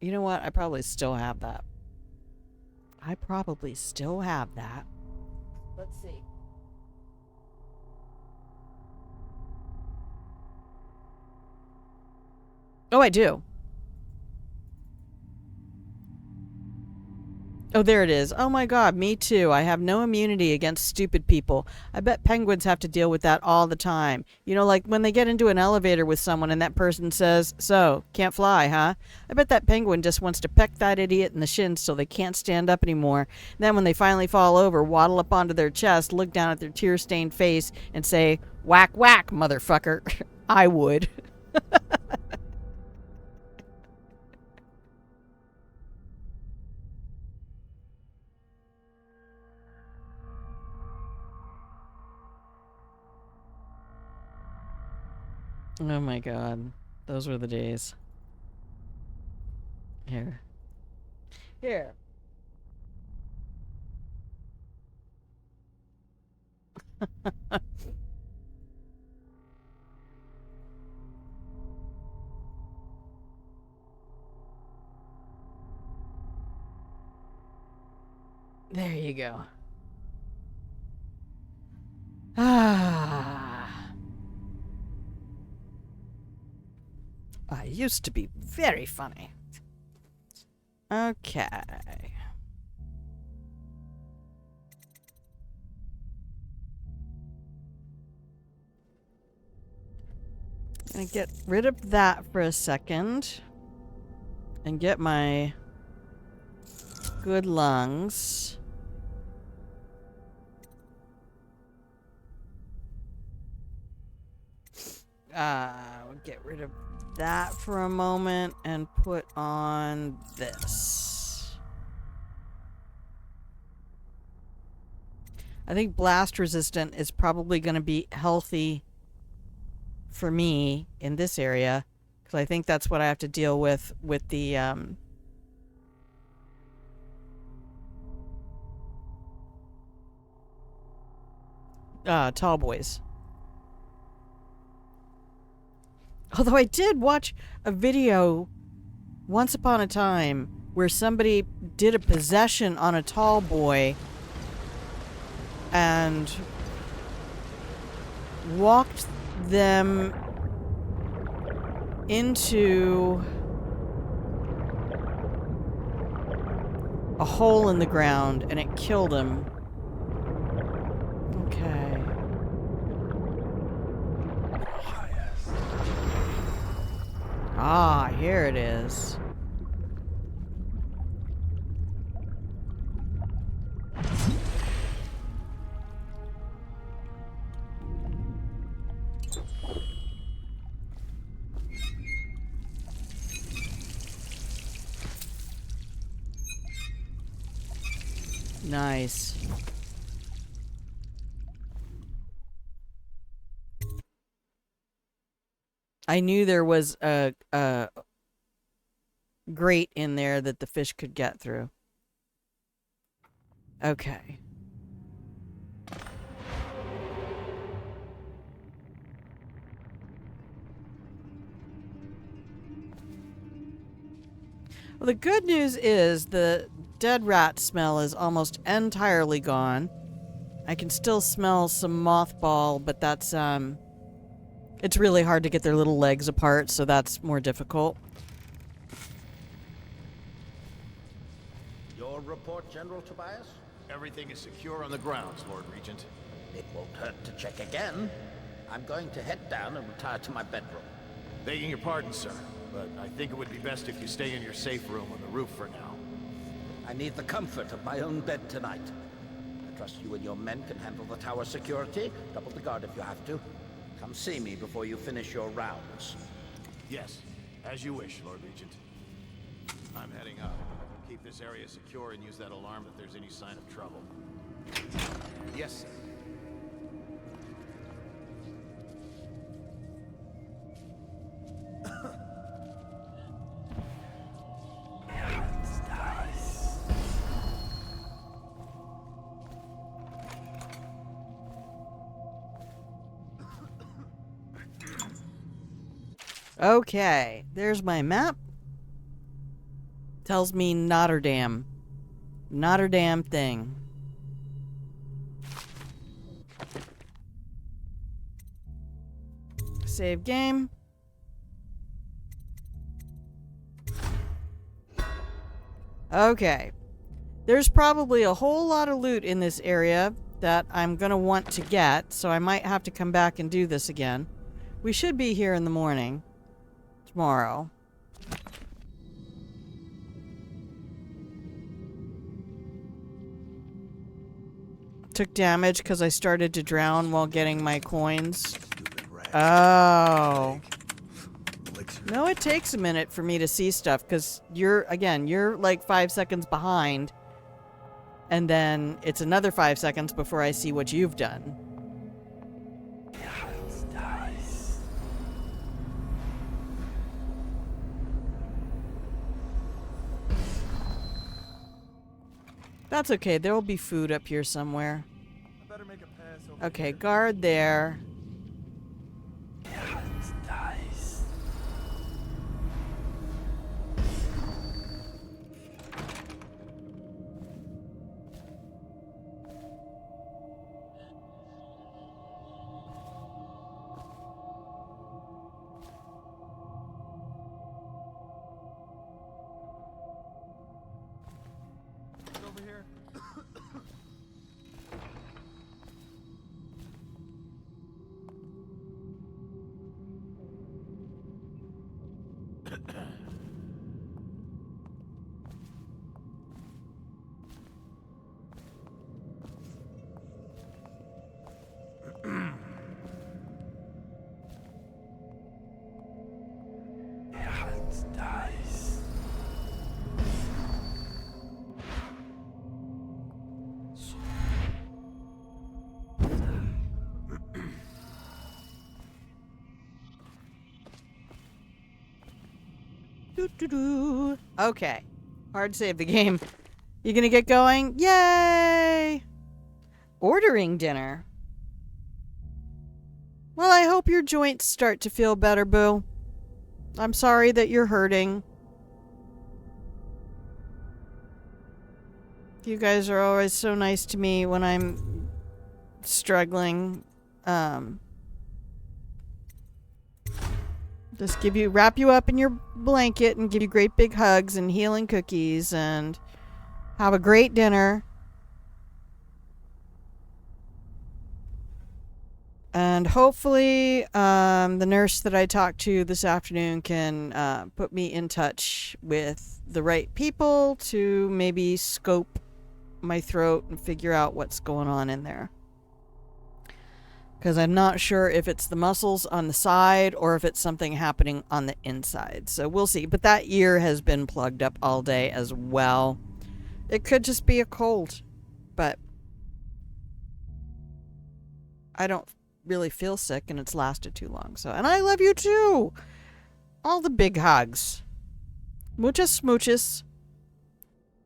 You know what? I probably still have that. Let's see. Oh, I do. Oh, there it is. Oh my God, me too. I have no immunity against stupid people. I bet penguins have to deal with that all the time. You know, like when they get into an elevator with someone and that person says, "So, can't fly, huh?" I bet that penguin just wants to peck that idiot in the shins so they can't stand up anymore. And then when they finally fall over, waddle up onto their chest, look down at their tear-stained face, and say, "Whack, whack, motherfucker." I would. Oh my God. Those were the days. Here. Here. There you go. I used to be very funny. Okay. I'm gonna get rid of that for a second and get my good lungs. We'll get rid of that for a moment and put on this. I think blast resistant is probably going to be healthy for me in this area, because I think that's what I have to deal with the tall boys. Although I did watch a video once upon a time where somebody did a possession on a tall boy and walked them into a hole in the ground and it killed him. Okay. Ah, here it is. Nice. I knew there was a grate in there that the fish could get through. Okay. Well, the good news is the dead rat smell is almost entirely gone. I can still smell some mothball, but that's, it's really hard to get their little legs apart, so that's more difficult. Your report, General Tobias? Everything is secure on the grounds, Lord Regent. It won't hurt to check again. I'm going to head down and retire to my bedroom. Begging your pardon, sir, but I think it would be best if you stay in your safe room on the roof for now. I need the comfort of my own bed tonight. I trust you and your men can handle the tower security. Double the guard if you have to. Come see me before you finish your rounds. Yes, as you wish, Lord Regent. I'm heading up. Keep this area secure and use that alarm if there's any sign of trouble. Yes, sir. Okay, there's my map. Tells me Notre Dame. Notre Dame thing. Save game. Okay. There's probably a whole lot of loot in this area that I'm gonna want to get, so I might have to come back and do this again. We should be here in the morning. Tomorrow. Took damage because I started to drown while getting my coins. Oh. No, it takes a minute for me to see stuff because you're like 5 seconds behind. And then it's another 5 seconds before I see what you've done. That's okay. There will be food up here somewhere. Okay, guard there. Okay. Hard to save the game. You gonna get going? Yay! Ordering dinner. Well, I hope your joints start to feel better, Boo. I'm sorry that you're hurting. You guys are always so nice to me when I'm struggling. Just wrap you up in your blanket and give you great big hugs and healing cookies and have a great dinner. And hopefully, the nurse that I talked to this afternoon can put me in touch with the right people to maybe scope my throat and figure out what's going on in there. Because I'm not sure if it's the muscles on the side or if it's something happening on the inside. So we'll see. But that ear has been plugged up all day as well. It could just be a cold. But I don't really feel sick and it's lasted too long. So, and I love you too. All the big hugs. Muchas smooches.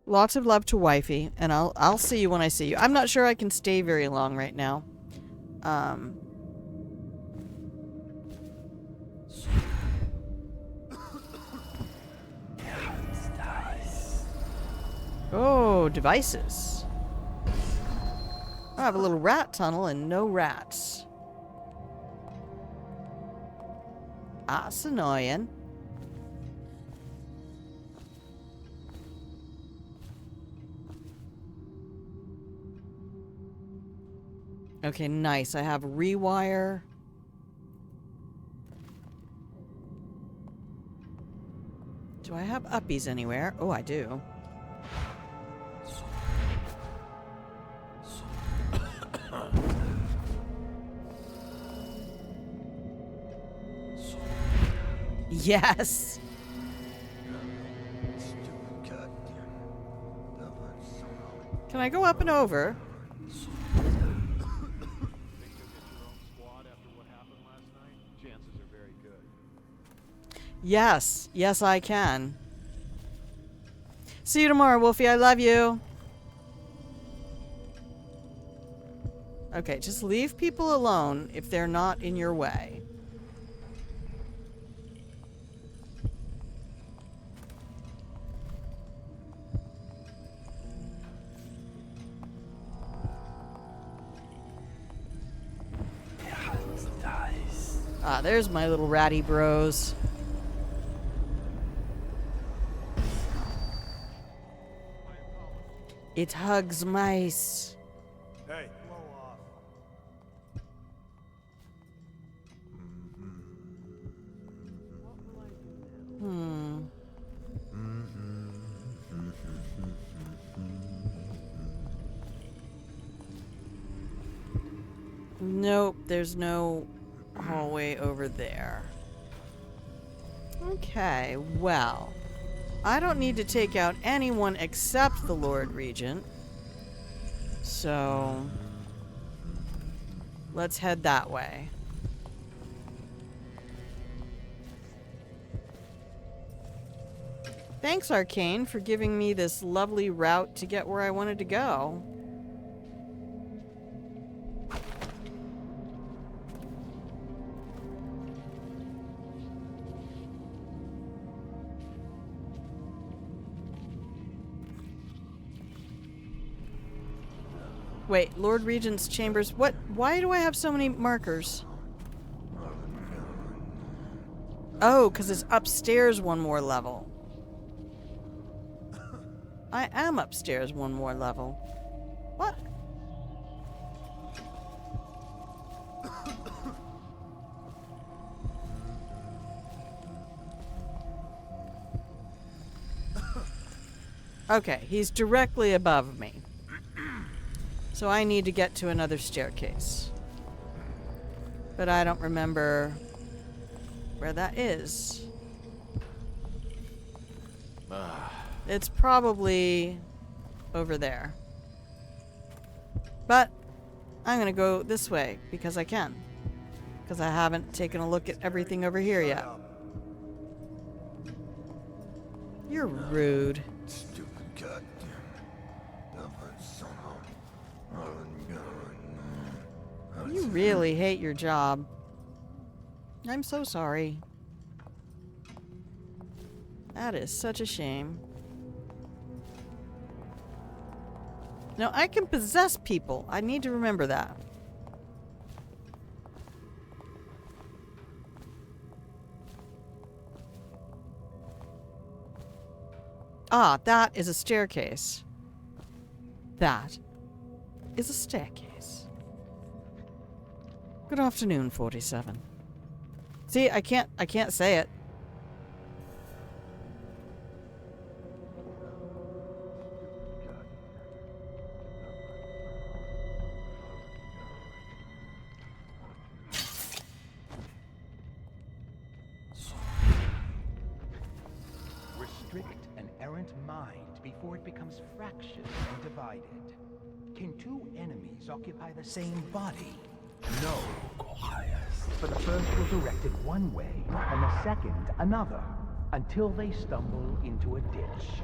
Lots of love to wifey. And I'll see you when I see you. I'm not sure I can stay very long right now. Oh, devices. I have a little rat tunnel and no rats. That's annoying. Okay, nice. I have rewire. Do I have uppies anywhere? Oh, I do. Yes. Can I go up and over? Yes. Yes, I can. See you tomorrow, Wolfie. I love you. Okay, just leave people alone if they're not in your way. Ah, there's my little ratty bros. It hugs mice. Hey, blow off. Nope, there's no hallway over there. Okay, well, I don't need to take out anyone except the Lord Regent. So, let's head that way. Thanks, Arcane, for giving me this lovely route to get where I wanted to go. Wait, Lord Regent's chambers. What? Why do I have so many markers? Oh, because it's upstairs one more level. I am upstairs one more level. What? Okay, he's directly above me. So I need to get to another staircase. But I don't remember where that is. It's probably over there. But I'm gonna go this way because I can. Because I haven't taken a look at everything over here yet. You're rude. Stupid goddamn. You really hate your job. I'm so sorry. That is such a shame. Now, I can possess people. I need to remember that. Ah, that is a staircase. That is a staircase. Good afternoon, 47. See, I can't say it. Restrict an errant mind before it becomes fractious and divided. Can two enemies occupy the same body? No. For the first will direct it one way, and the second another, until they stumble into a ditch.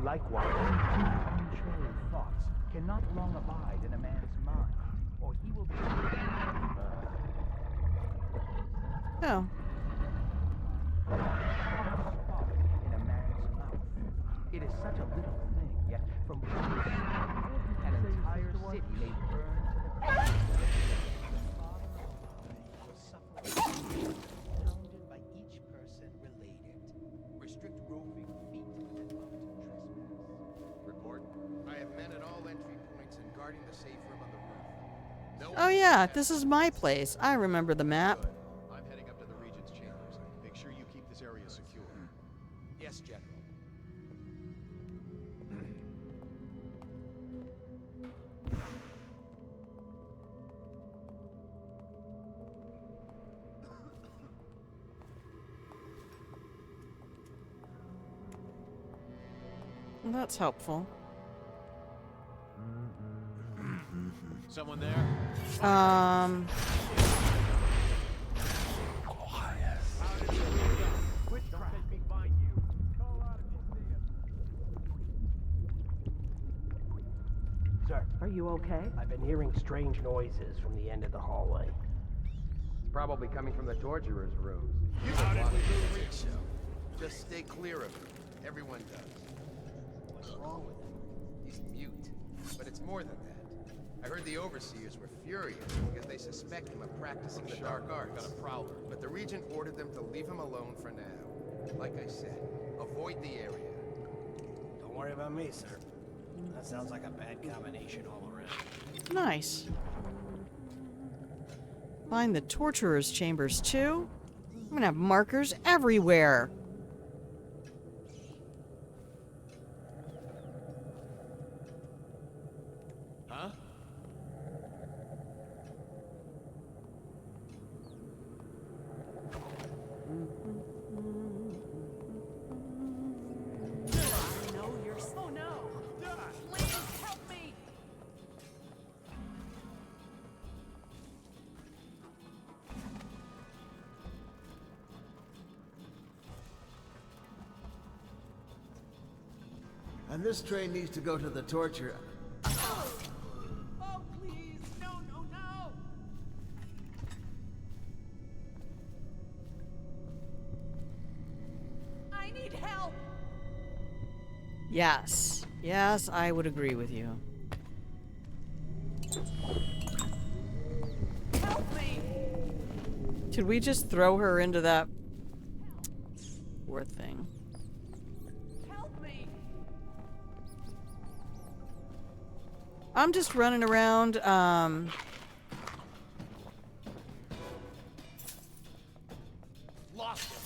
Likewise, two uncontrolled thoughts cannot long abide in a man's mind, or he will be... Oh. In a man's mouth. It is such a little thing, yet from an entire city may burn to the ground. Pounded by each person related. Restrict roving feet that love to trespass. Report. I have men at all entry points and guarding the safe room on the roof. Oh yeah, this is my place. I remember the map. I'm heading up to the Regent's chambers. Make sure you keep this area secure. Yes, General. Well, that's helpful. Someone there? Sir, are you okay? I've been hearing strange noises from the end of the hallway. It's probably coming from the torturer's rooms. You got it. So. Just stay clear of him. Everyone does. What's wrong with him? He's mute. But it's more than that. I heard the overseers were furious because they suspect him of practicing the dark arts. Got a prowler. But the Regent ordered them to leave him alone for now. Like I said, avoid the area. Don't worry about me, sir. That sounds like a bad combination all around. Nice. Find the torturer's chambers too. I'm gonna have markers everywhere. Huh? Oh no! Please help me! And this train needs to go to the torture. Oh, please! No, no, no! I need help! Yes. Yes, I would agree with you. Help me! Should we just throw her into that poor thing? Help me! I'm just running around, Lost him.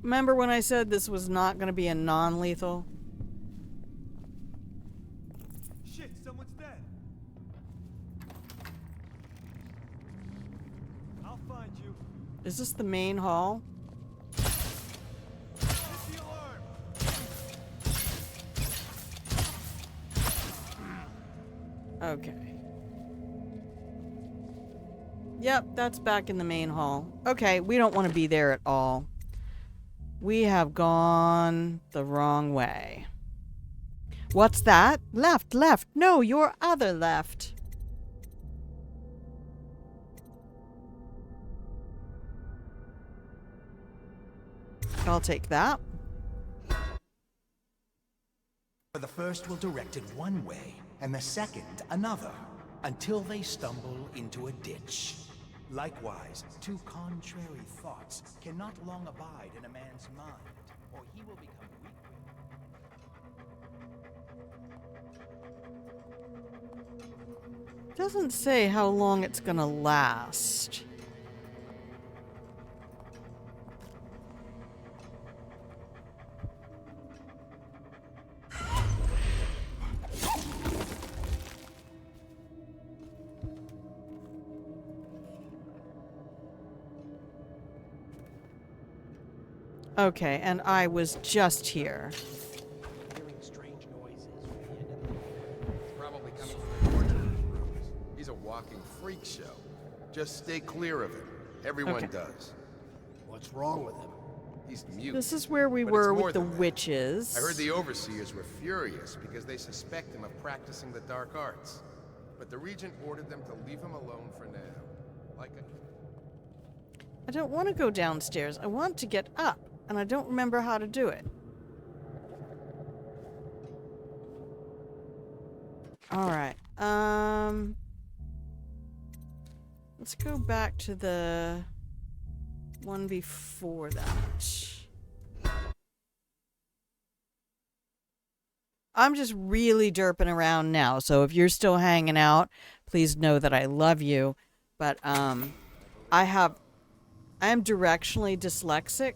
remember when I said this was not going to be a non-lethal? Shit, someone's dead. I'll find you. Is this the main hall? Hit the alarm. Okay. Yep, that's back in the main hall. Okay, we don't want to be there at all. We have gone the wrong way. What's that? Left, left. No, your other left. I'll take that. The first will direct it one way, and the second another, until they stumble into a ditch. Likewise, two contrary thoughts cannot long abide in a man's mind, or he will become weak. Doesn't say how long it's gonna last. Okay, and I was just here. Hearing strange noises from the end of the It's probably coming from the torture rooms. He's a walking freak show. Just stay clear of him. Everyone Okay. does. What's wrong with him? He's mute. This is where we But were it's more with the than that. witches. I heard the overseers were furious because they suspect him of practicing the dark arts. But the regent ordered them to leave him alone for now. Like a... I don't want to go downstairs. I want to get up, and I don't remember how to do it. Alright, let's go back to the one before that. I'm just really derping around now, so if you're still hanging out, please know that I love you. But, I am directionally dyslexic.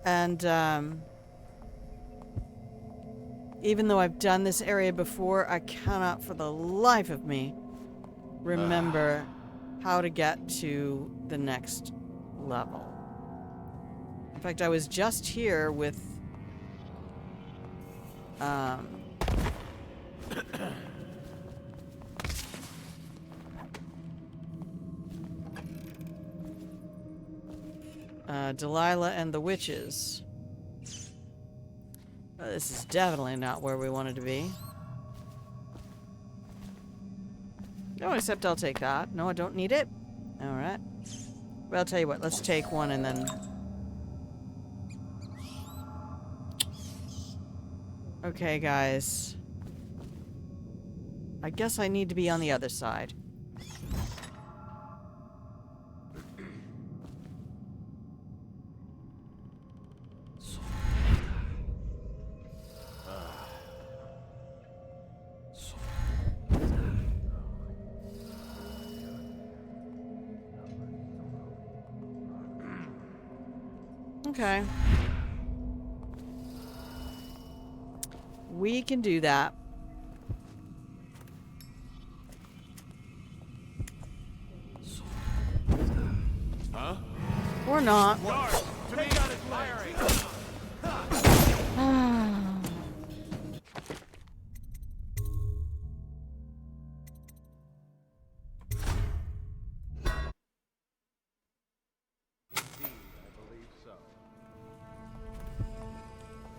And, even though I've done this area before, I cannot for the life of me remember how to get to the next level. In fact, I was just here with Delilah and the witches. This is definitely not where we wanted to be. No, except I'll take that. No, I don't need it. Alright. Well, I'll tell you what. Let's take one and then... Okay, guys. I guess I need to be on the other side. Okay. We can do that. Huh? Or not. Take out his firing!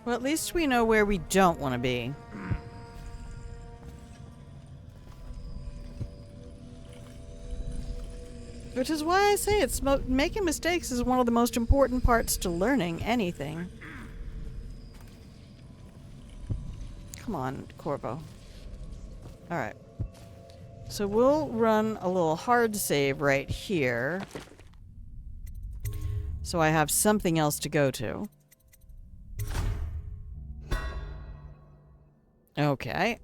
Well, at least we know where we don't want to be. Which is why I say it's making mistakes is one of the most important parts to learning anything. Come on, Corvo. Alright. So we'll run a little hard save right here. So I have something else to go to. Okay.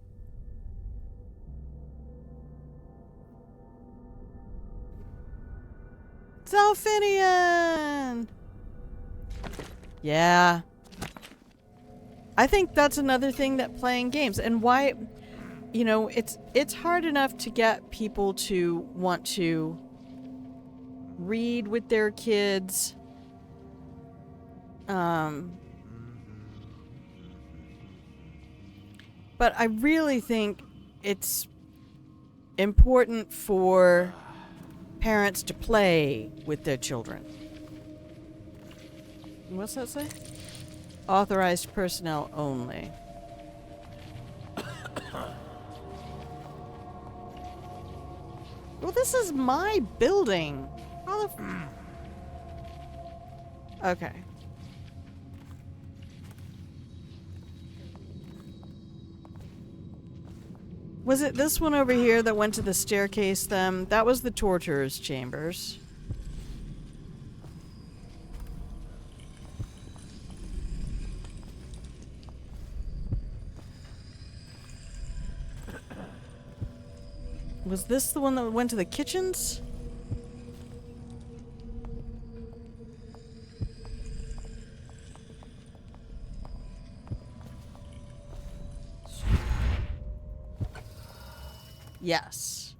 Zelfinian! Yeah. I think that's another thing that playing games and why, you know, it's hard enough to get people to want to read with their kids. But I really think it's important for parents to play with their children. What's that say? Authorized personnel only. Well, this is my building. How the Okay. Was it this one over here that went to the staircase then? That was the torturer's chambers. Was this the one that went to the kitchens? Yes.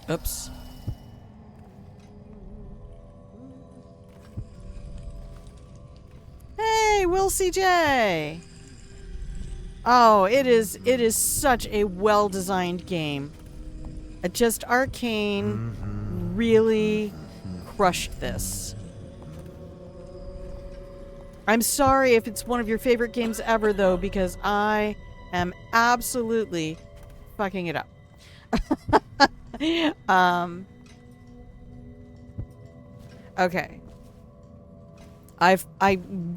Oops. Hey, Will CJ! Oh, it is such a well-designed game. Just Arcane really crushed this. I'm sorry if it's one of your favorite games ever, though, because I am absolutely fucking it up. Okay. I'm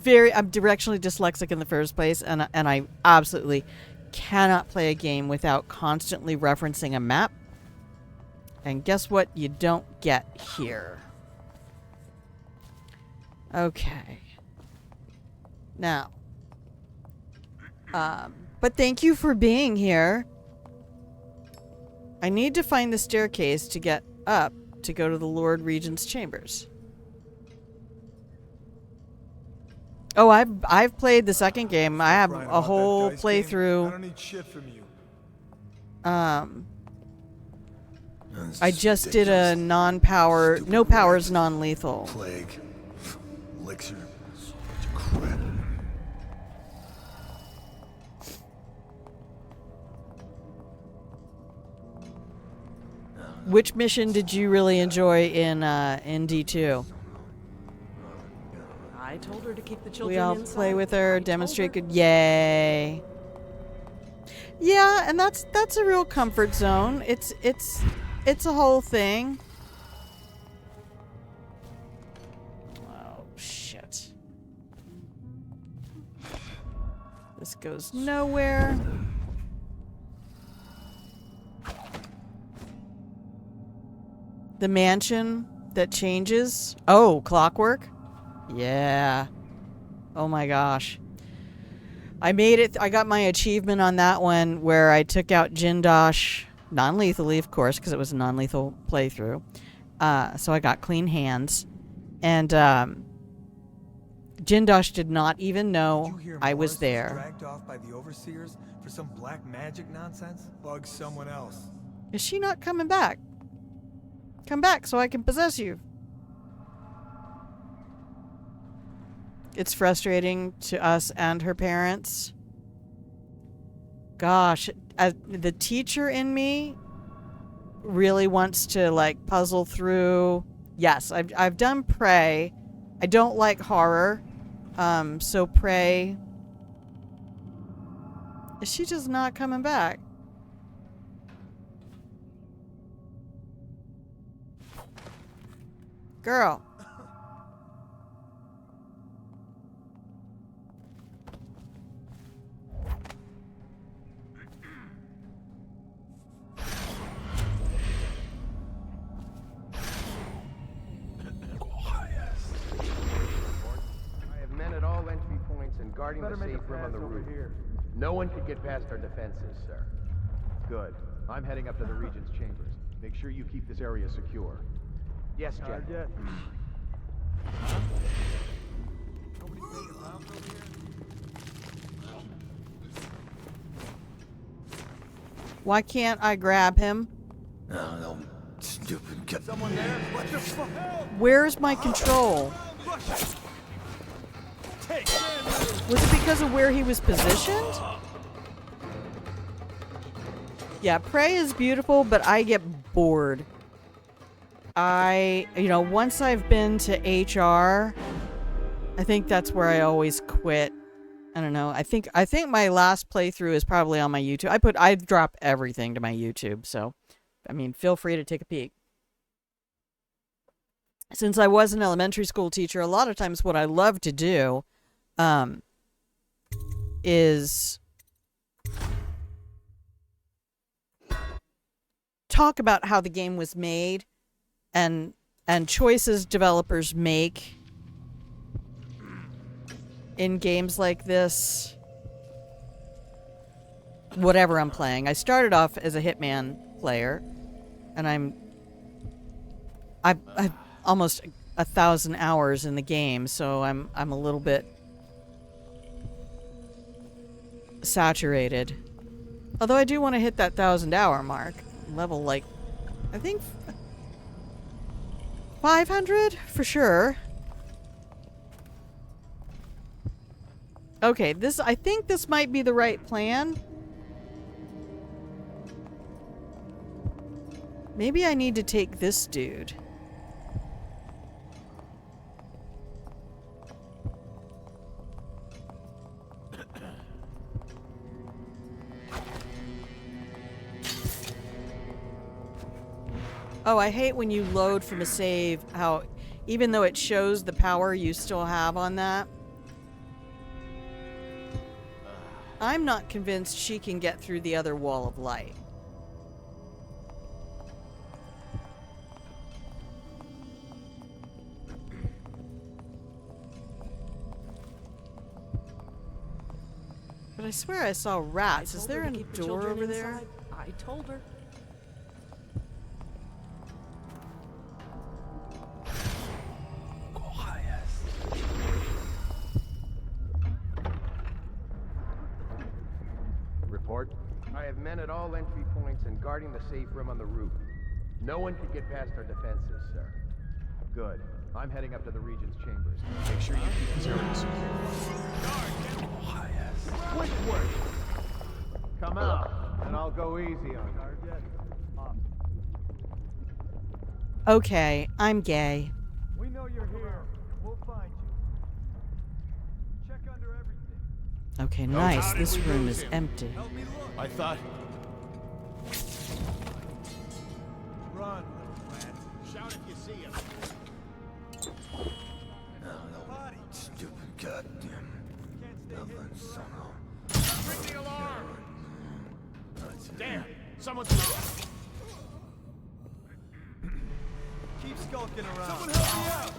directionally dyslexic in the first place, and I absolutely cannot play a game without constantly referencing a map. And guess what? You don't get here. Okay. Now. But thank you for being here. I need to find the staircase to get up to go to the Lord Regent's chambers. Oh, I've played the second game. I have a whole playthrough. I don't need shit from you. I just did a non-power, no powers, non-lethal. Plague, elixir, so much crap. Which mission did you really enjoy in D2? I told her to keep the children We all inside. play with her, demonstrate good. Yay! Yeah, and that's a real comfort zone. It's a whole thing. Oh shit! This goes nowhere. The mansion that changes. Oh, clockwork? Yeah. Oh my gosh. I made it. I got my achievement on that one where I took out Jindosh non-lethally, of course, because it was a non-lethal playthrough. So I got clean hands. And Jindosh did not even know I was there. Dragged off by the overseers for some black magic nonsense? Bug someone else. Is she not coming back? Come back so I can possess you. It's frustrating to us and her parents. Gosh, the teacher in me really wants to like puzzle through. Yes, I've done Prey. I don't like horror. So Prey. Is she just not coming back? Girl. I have men at all entry points and guarding the safe room on the roof. No one could get past our defenses, sir. Good. I'm heading up to the Regent's chambers. Make sure you keep this area secure. Yes, Jen. Why can't I grab him? No, stupid cat. Someone there? What the fuck? Where's my control? Was it because of where he was positioned? Yeah, Prey is beautiful, but I get bored. Once I've been to HR, I think that's where I always quit. I don't know. I think my last playthrough is probably on my YouTube. I drop everything to my YouTube, so I mean, feel free to take a peek. Since I was an elementary school teacher, a lot of times what I love to do is talk about how the game was made and choices developers make in games like this. Whatever I'm playing. I started off as a Hitman player, and I've almost 1,000 hours in the game, so I'm a little bit saturated. Although I do want to hit that 1,000-hour mark. Level, like, I think 500 for sure. Okay, I think this might be the right plan. Maybe I need to take this dude. Oh, I hate when you load from a save, how even though it shows the power you still have on that. I'm not convinced she can get through the other wall of light. But I swear I saw rats. Is there a door over there? I told her. Report. I have men at all entry points and guarding the safe room on the roof. No one can get past our defenses, sir. Good. I'm heading up to the Regent's chambers. Make sure you keep this area secure. Quick work! Come out, and I'll go easy on you. Okay, I'm gay. We know you're here. We'll find you. Check under everything. Okay, nice. This room is empty. I thought... Run, little lad. Shout if you see him. Stupid goddamn. Dublin son of... Ring the alarm! Damn! Someone's... Keep skulking around. Someone help me out!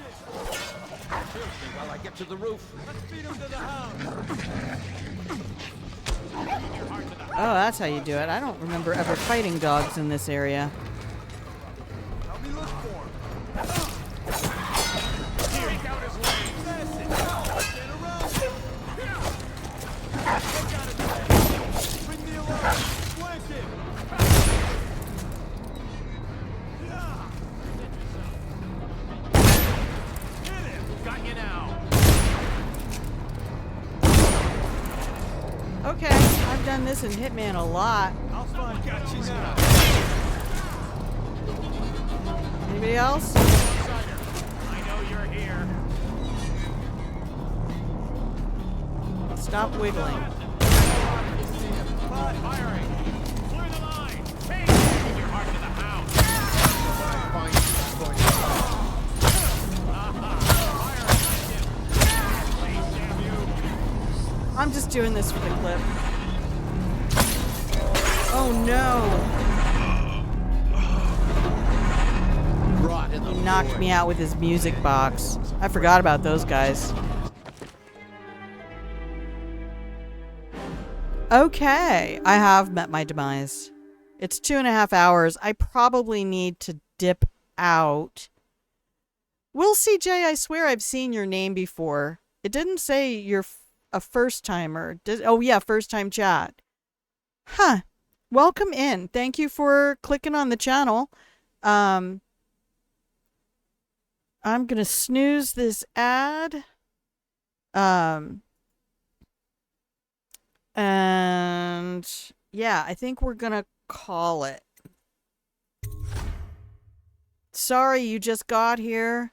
While I get to the roof. Let's beat him to the house. Oh, that's how you do it. I don't remember ever fighting dogs in this area. Help me look for him. Take out his legs! Get around him. Take out his legs. Ring the alarm. Flank him. Hit him! Got you now! Okay, I've done this in Hitman a lot. I'll find you now. Anybody else? I know you're here. Stop wiggling. Firing! Clear the line! Take your heart to the house! Find you going to... I'm just doing this for the clip. Oh no! He knocked me out with his music box. I forgot about those guys. Okay, I have met my demise. It's 2.5 hours. I probably need to dip out. Will CJ, I swear I've seen your name before. It didn't say you're a first timer. Oh yeah, first time chat. Huh. Welcome in. Thank you for clicking on the channel. I'm gonna snooze this ad. And yeah, I think we're gonna call it. Sorry you just got here.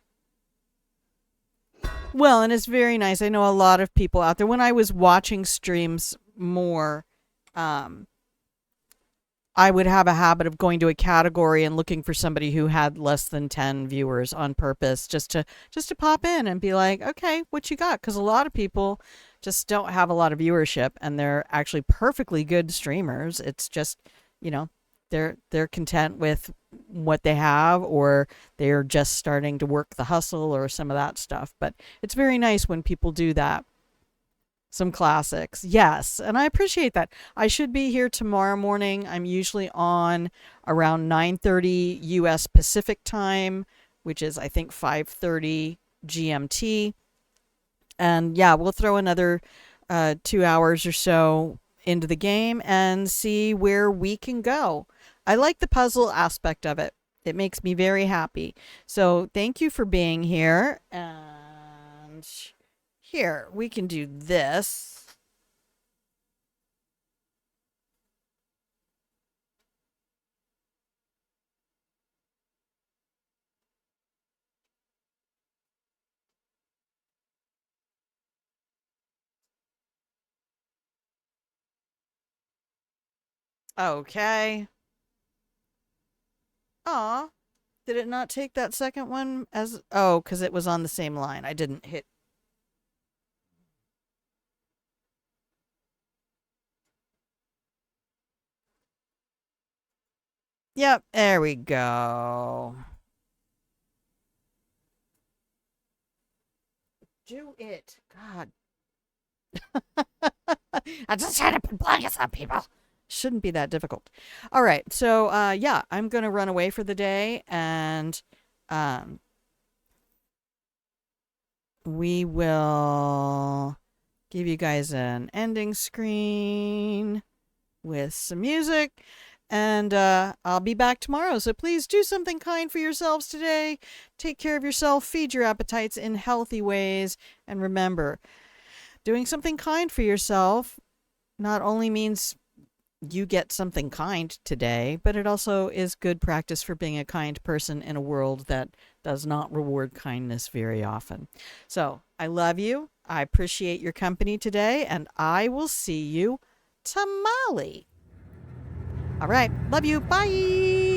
Well, and it's very nice. I know a lot of people out there. When I was watching streams more, I would have a habit of going to a category and looking for somebody who had less than 10 viewers on purpose, just to pop in and be like, okay, what you got? Because a lot of people just don't have a lot of viewership, and they're actually perfectly good streamers. It's just, you know, they're content with what they have, or they're just starting to work the hustle or some of that stuff. But it's very nice when people do that. Some classics. Yes, and I appreciate that. I should be here tomorrow morning. I'm usually on around 9:30 US Pacific time, which is I think 5:30 GMT. And yeah, we'll throw another 2 hours or so into the game and see where we can go. I like the puzzle aspect of it. It makes me very happy. So thank you for being here. And here, we can do this. Okay. Aw. Did it not take that second one as... Oh, because it was on the same line. I didn't hit... Yep, there we go. Do it. God. I'm just trying to put blankets on people. Shouldn't be that difficult. All right, so yeah, I'm gonna run away for the day, and we will give you guys an ending screen with some music, and I'll be back tomorrow. So please do something kind for yourselves today. Take care of yourself, feed your appetites in healthy ways, and remember, doing something kind for yourself not only means you get something kind today, but it also is good practice for being a kind person in a world that does not reward kindness very often. So I love you. I appreciate your company today, and I will see you tomorrow. All right. Love you. Bye.